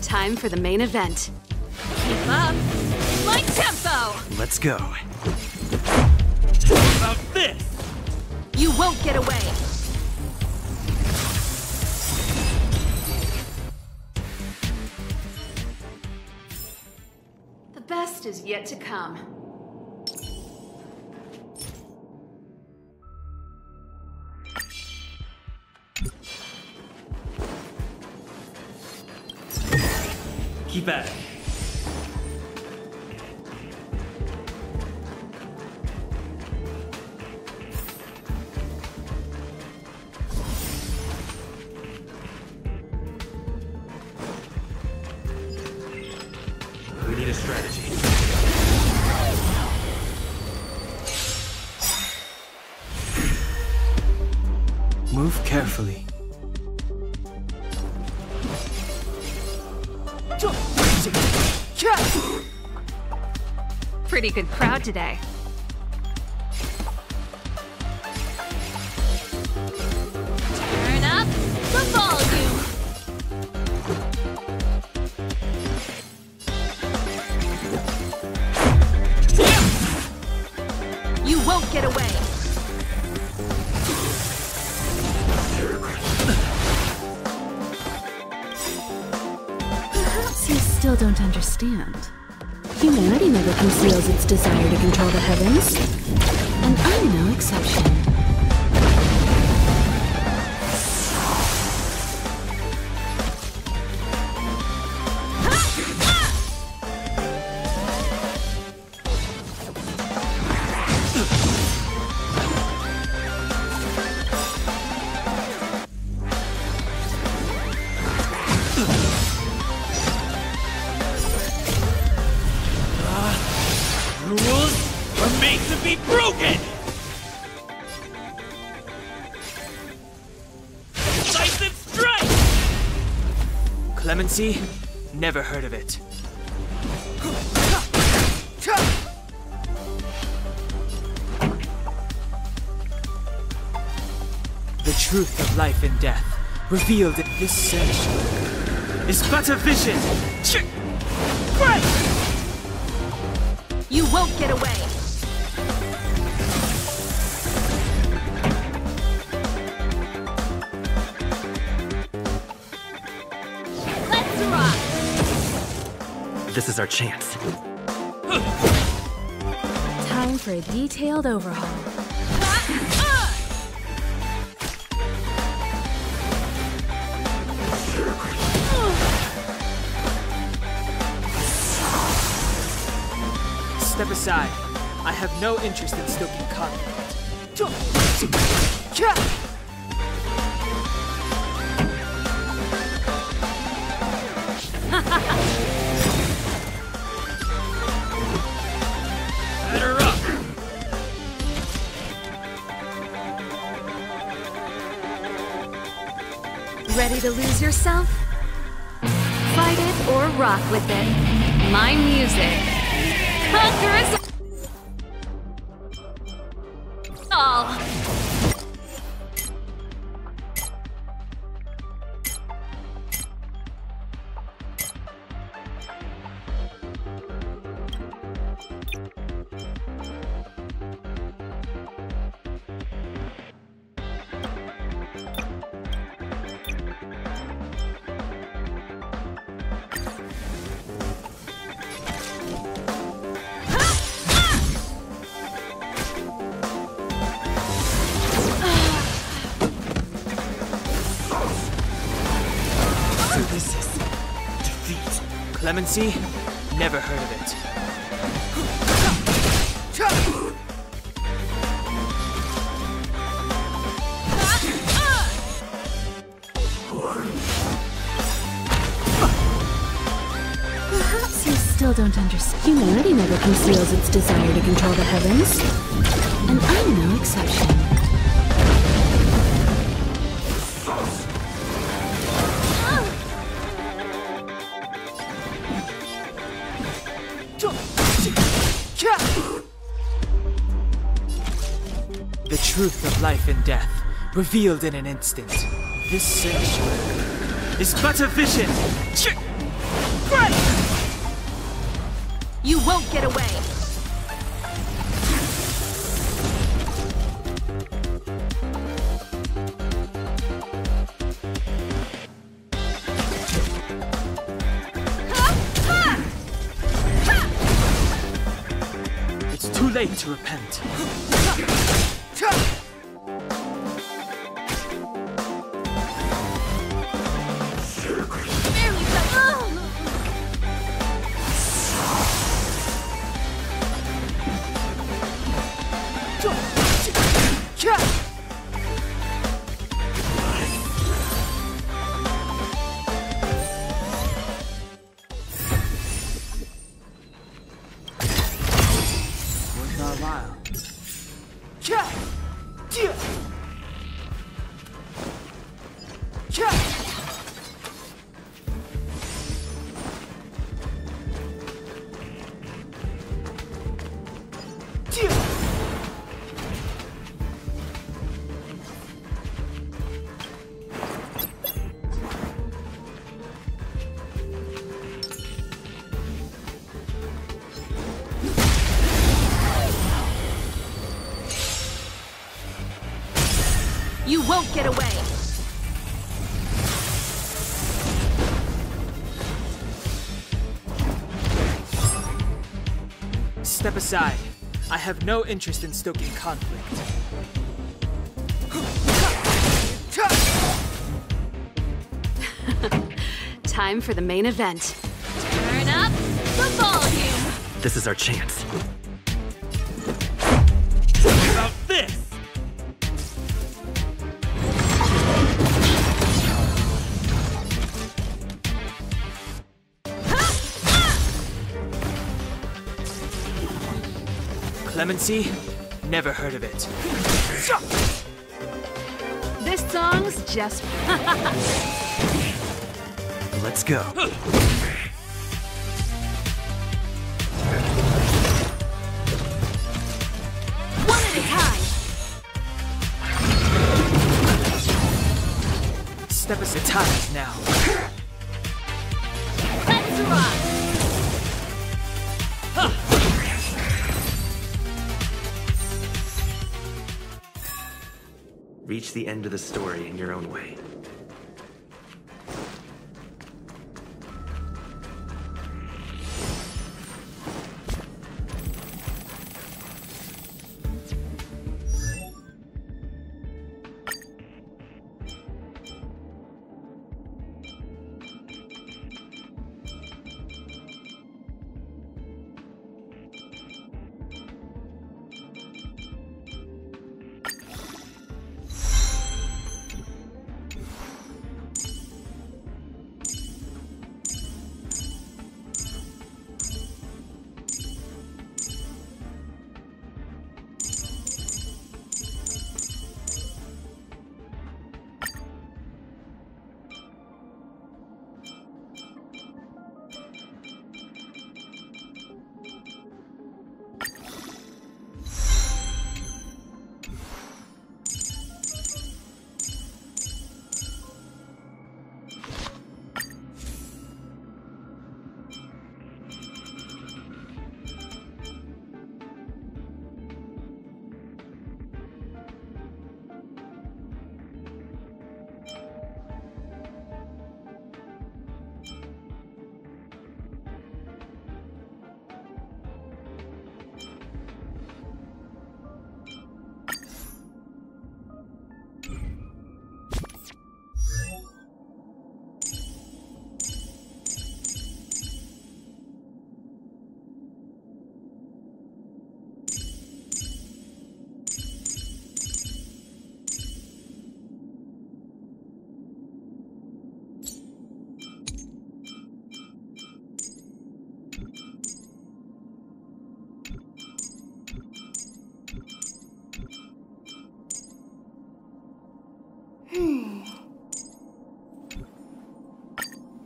Time for the main event. Keep up my tempo! Let's go. How about this? You won't get away. The best is yet to come. Keep at it. We need a strategy. Move carefully. Pretty good crowd today. Turn up the volume. You won't get away. Perhaps you still don't understand. Humanity never conceals its desire to control the heavens, and I'm no exception. Rules are made to be broken! Decisive strike! Clemency? Never heard of it. The truth of life and death, revealed in this sanctuary, is but a vision. Right! You won't get away! Let's rock! This is our chance. Time for a detailed overhaul. Step aside. I have no interest in stoking conflict. Batter up! Ready to lose yourself? Fight it or rock with it. My music conquers all. Clemency? Never heard of it. Perhaps you still don't understand. Humanity never conceals its desire to control the heavens. And I'm no exception. The truth of life and death, revealed in an instant. This sanctuary is but a vision. You won't get away. It's too late to repent. Worth our while. You won't get away. Step aside. I have no interest in stoking conflict. Time for the main event. Turn up the volume. This is our chance. What about this? Clemency? Never heard of it. This song's just... Let's go. Step aside. Time is now. Let's rock! Reach the end of the story in your own way.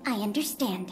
I understand.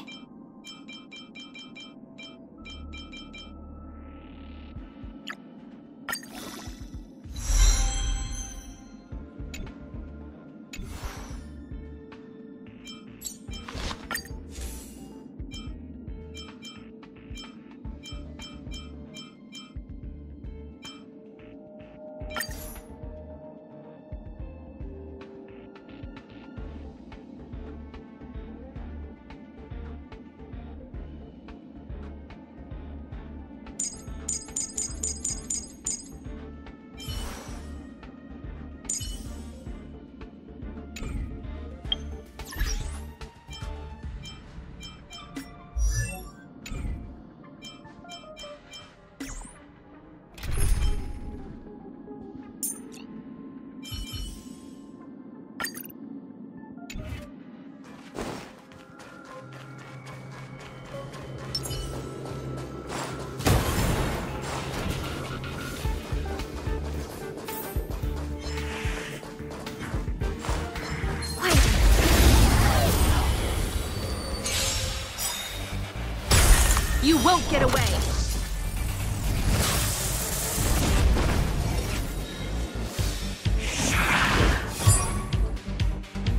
You won't get away!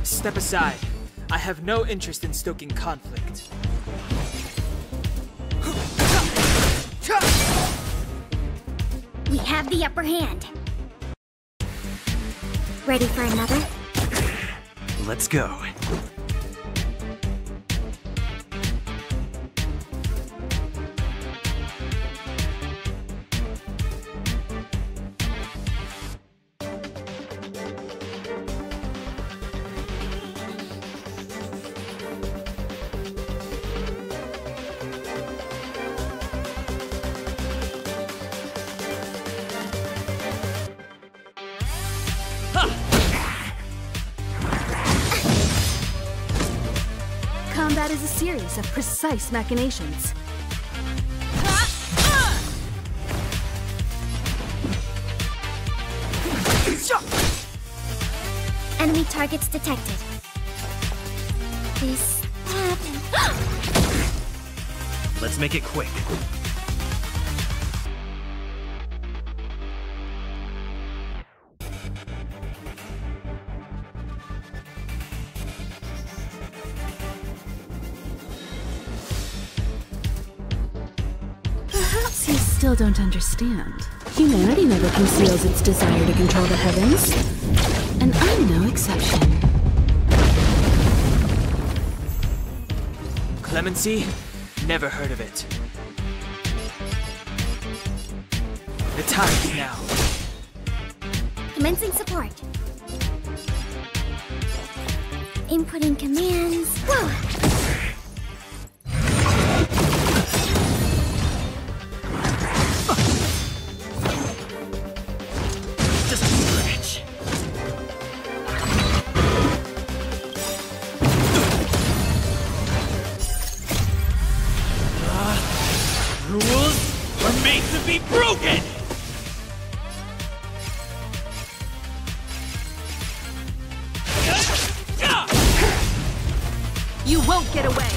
Step aside. I have no interest in stoking conflict. We have the upper hand. Ready for another? Let's go. Combat is a series of precise machinations. Enemy targets detected. This happened. Let's make it quick. still don't understand. Humanity never conceals its desire to control the heavens. And I'm no exception. Clemency? Never heard of it. The time is now. Commencing support. Inputting commands. Whoa! Just a scratch. Rules are made to be broken! You won't get away!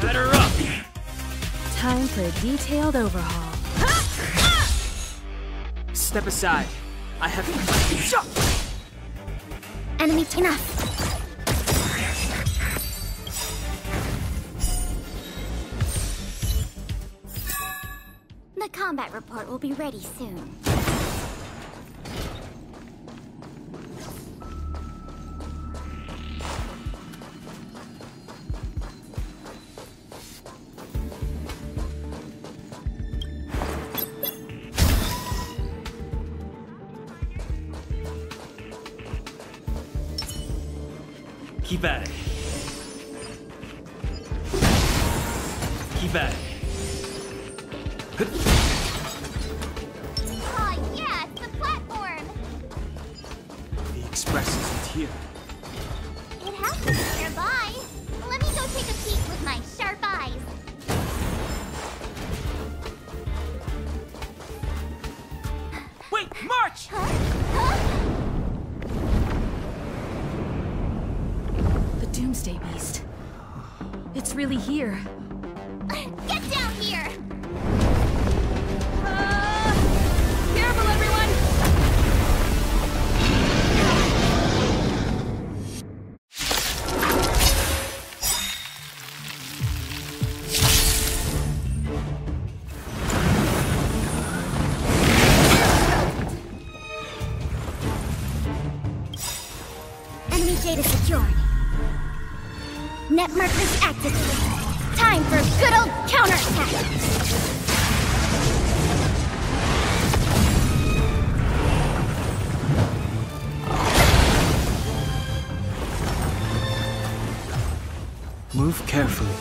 Batter up! Time for a detailed overhaul. Step aside. I have... Enemy enough. The combat report will be ready soon. Keep at it. Keep at it. Oh yes, the platform! The express isn't here. It has to be nearby. Let me go take a peek with my sharp eyes. Wait, march! The Doomsday Beast. It's really here. Get down here! Careful, everyone! Enemy data secured. Net markers activated. Time for a good old counterattack! Move carefully.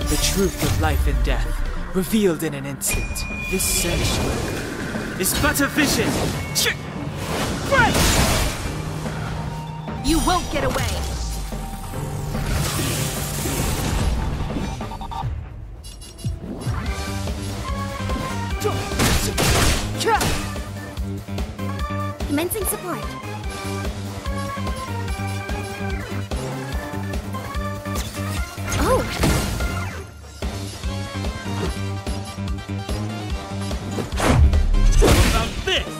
The truth of life and death, revealed in an instant. This sanctuary is but a vision. Right! You won't get away! Commencing support. Oh! What about this?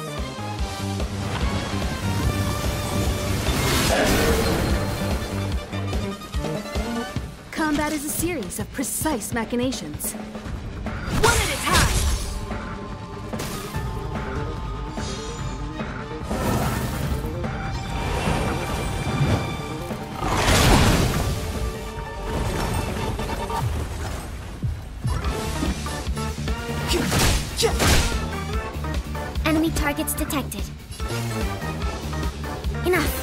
Combat is a series of precise machinations. One at a time! Enemy targets detected. Enough.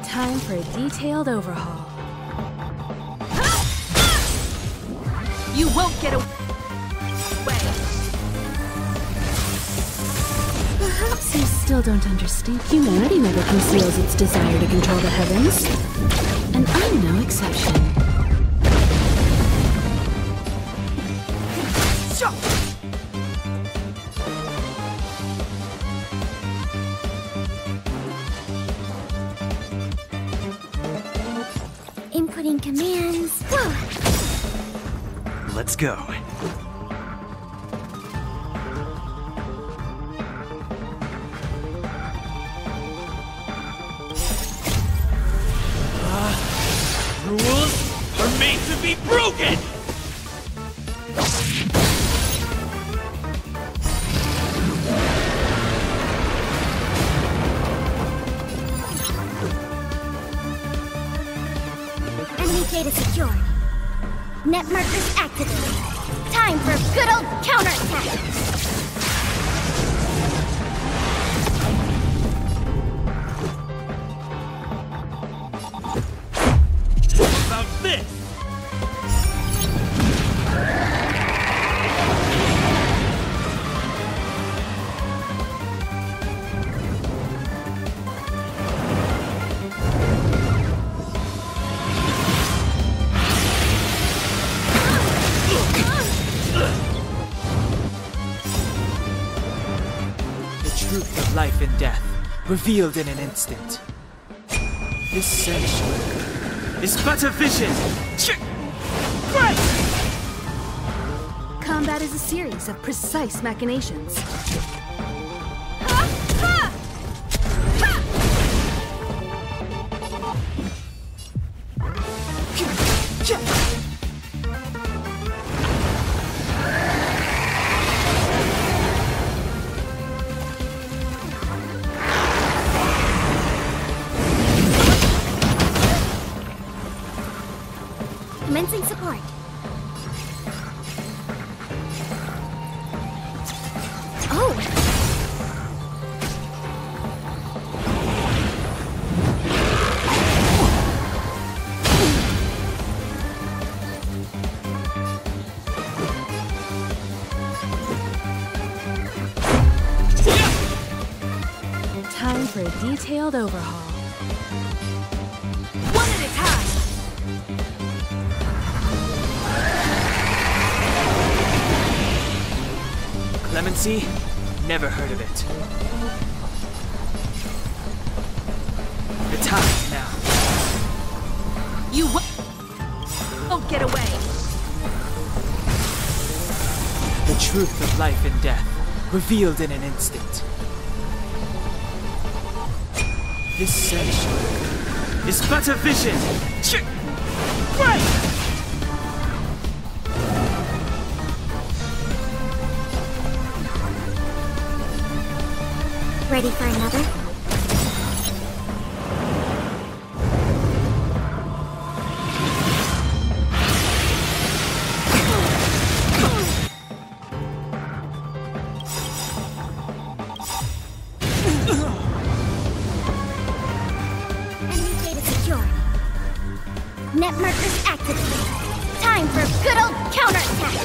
Time for a detailed overhaul. You won't get away! Perhaps you still don't understand. Humanity never conceals its desire to control the heavens. And I'm no exception. Inputting commands. Whoa. Let's go. Rules are made to be broken! Enemy data secured. Net markers activated. Time for a good old counterattack! About this! The truth of life and death, revealed in an instant. This sanctuary is but a vision! Combat is a series of precise machinations. Commencing support. Oh! Time for a detailed overhaul. One at a time! Clemency? Never heard of it. The time now. You won't get away! The truth of life and death, revealed in an instant. This sanctuary is but a vision! Ready for another? Enemy data secured. Net markers activated. Time for a good old counterattack!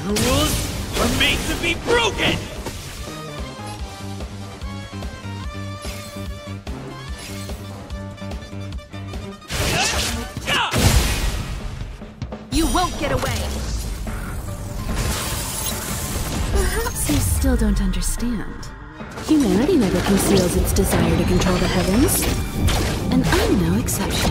Rules are made to be broken! You won't get away! Perhaps you still don't understand. Humanity never conceals its desire to control the heavens. And I'm no exception.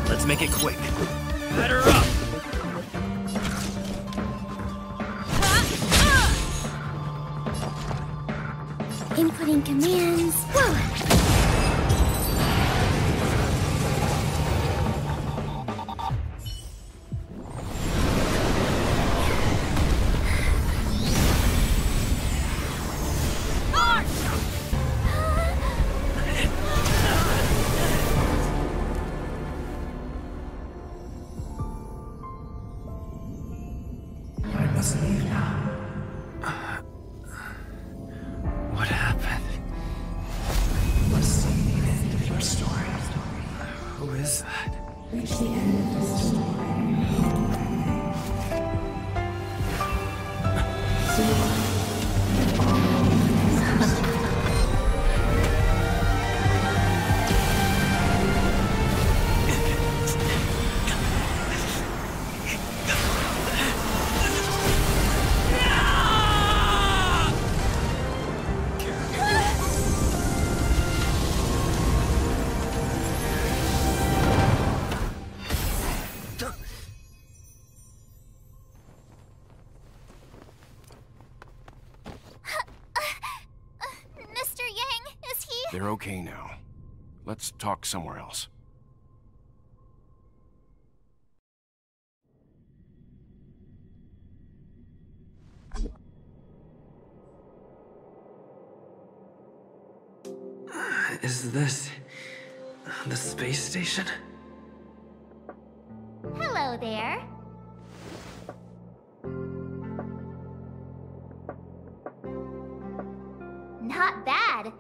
Let's make it quick. Batter up! Inputting commands. Whoa! What happened? What's the end of your story? Who is that? Reach the end of the story. They're okay now. Let's talk somewhere else. Is this the space station? Hello there. Not bad.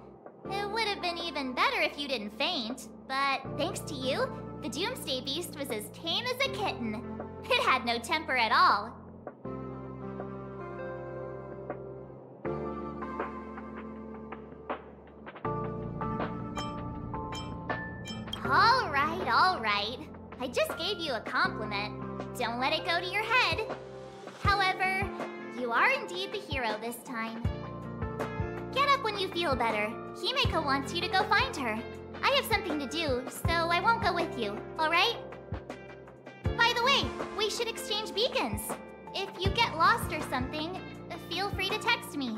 It would have been even better if you didn't faint, but thanks to you, the Doomsday Beast was as tame as a kitten. It had no temper at all. All right. I just gave you a compliment. Don't let it go to your head. However, you are indeed the hero this time. Get up when you feel better. Himeko wants you to go find her. I have something to do, so I won't go with you, alright? By the way, we should exchange beacons. If you get lost or something, feel free to text me.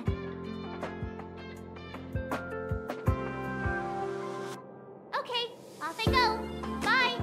Okay, off I go. Bye!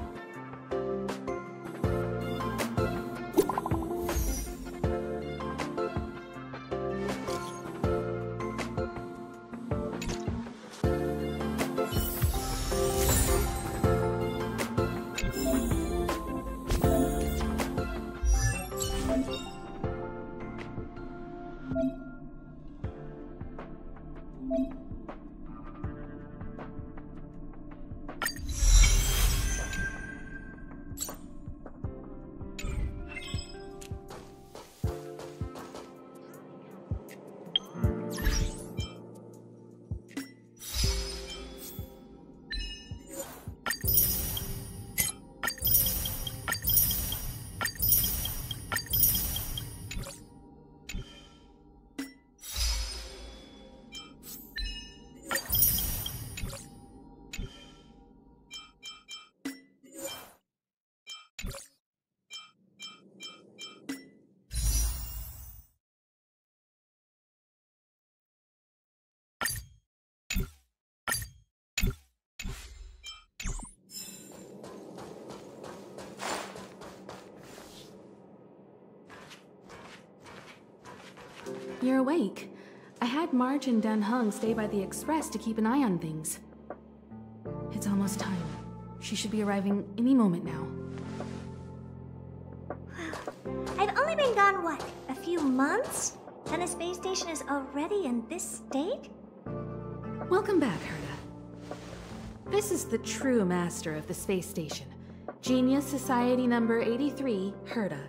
You're awake. I had Marge and Dan Hung stay by the express to keep an eye on things. It's almost time. She should be arriving any moment now. I've only been gone, what, a few months? And the space station is already in this state? Welcome back, Herta. This is the true master of the space station. Genius Society number 83, Herta.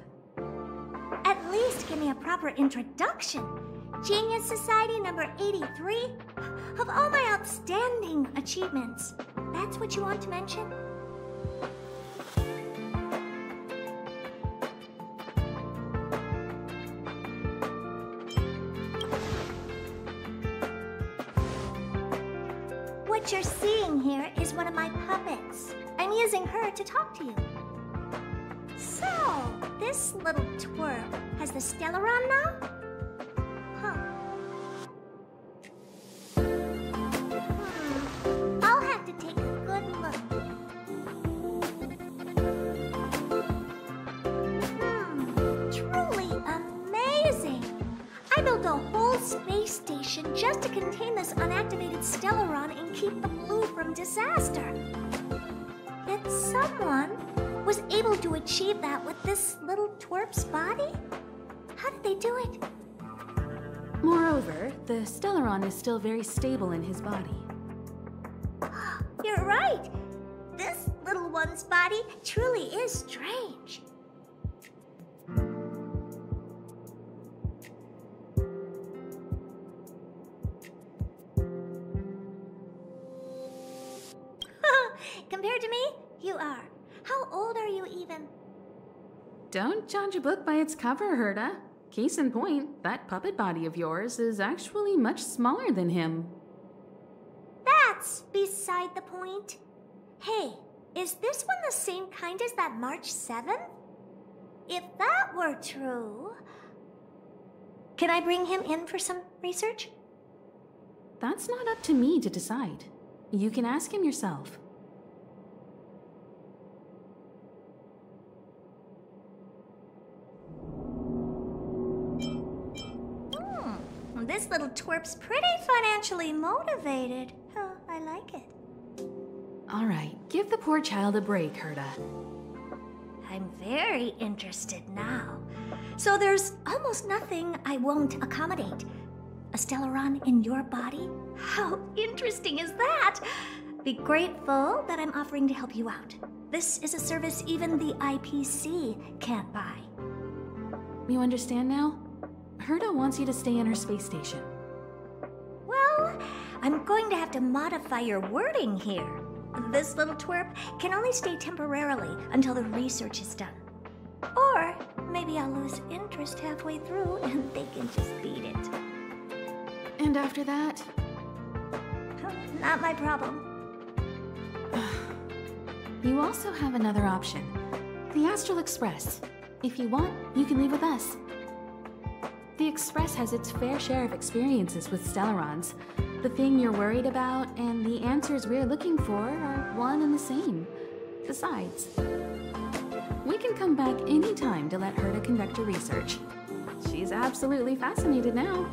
At least give me a proper introduction. Genius Society number 83? Of all my outstanding achievements, that's what you want to mention? What you're seeing here is one of my puppets. I'm using her to talk to you. So, this little twerp has the Stellaron now? Huh. I'll have to take a good look. Truly amazing! I built a whole space station just to contain this unactivated Stellaron and keep the Blue from disaster. Yet someone was able to achieve that with this little twerp's body? How did they do it? Moreover, the Stellaron is still very stable in his body. You're right. This little one's body truly is strange. Compared to me, you are. How old are you even? Don't judge a book by its cover, Herta. Case in point, that puppet body of yours is actually much smaller than him. That's beside the point. Hey, is this one the same kind as that March 7th? If that were true... Can I bring him in for some research? That's not up to me to decide. You can ask him yourself. This little twerp's pretty financially motivated. Huh, I like it. All right, give the poor child a break, Herta. I'm very interested now. So there's almost nothing I won't accommodate. A Stellaron in your body? How interesting is that? Be grateful that I'm offering to help you out. This is a service even the IPC can't buy. You understand now? Herta wants you to stay in her space station. Well, I'm going to have to modify your wording here. This little twerp can only stay temporarily until the research is done. Or maybe I'll lose interest halfway through and they can just beat it. And after that? Not my problem. You also have another option. The Astral Express. If you want, you can leave with us. The Express has its fair share of experiences with Stellarons. The thing you're worried about and the answers we're looking for are one and the same. Besides, we can come back anytime to let Herta conduct her research. She's absolutely fascinated now.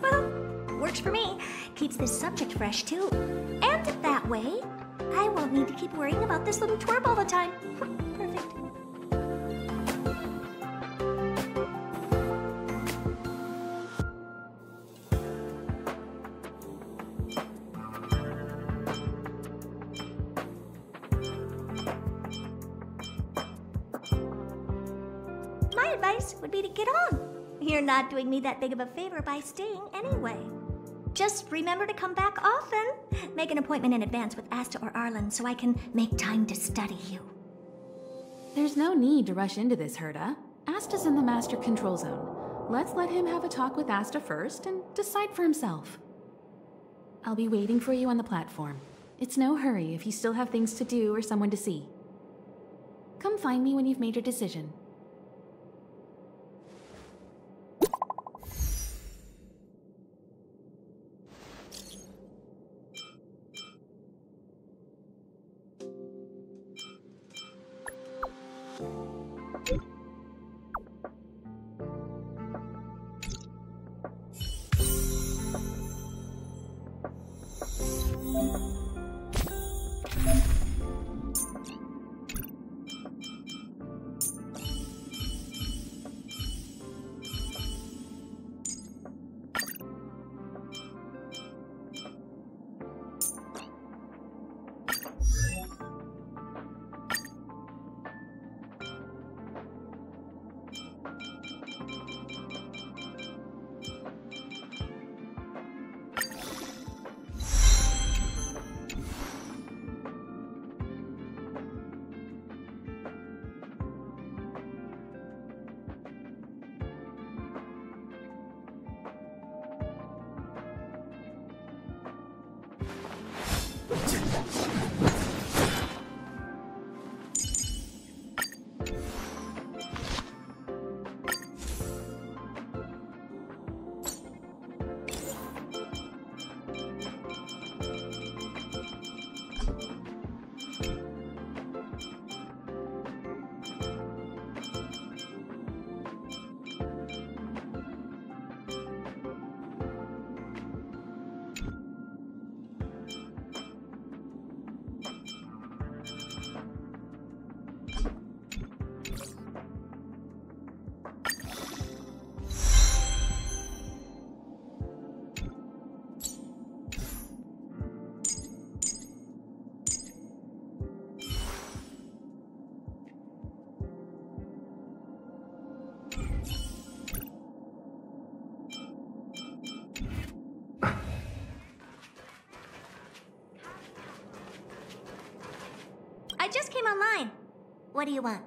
Well, works for me. Keeps this subject fresh, too. And that way, I won't need to keep worrying about this little twerp all the time. Perfect. My advice would be to get on. You're not doing me that big of a favor by staying anyway. Just remember to come back often. Make an appointment in advance with Asta or Arlen so I can make time to study you. There's no need to rush into this, Herta. Asta's in the Master Control Zone. Let's let him have a talk with Asta first and decide for himself. I'll be waiting for you on the platform. It's no hurry if you still have things to do or someone to see. Come find me when you've made your decision. I just came online. What do you want?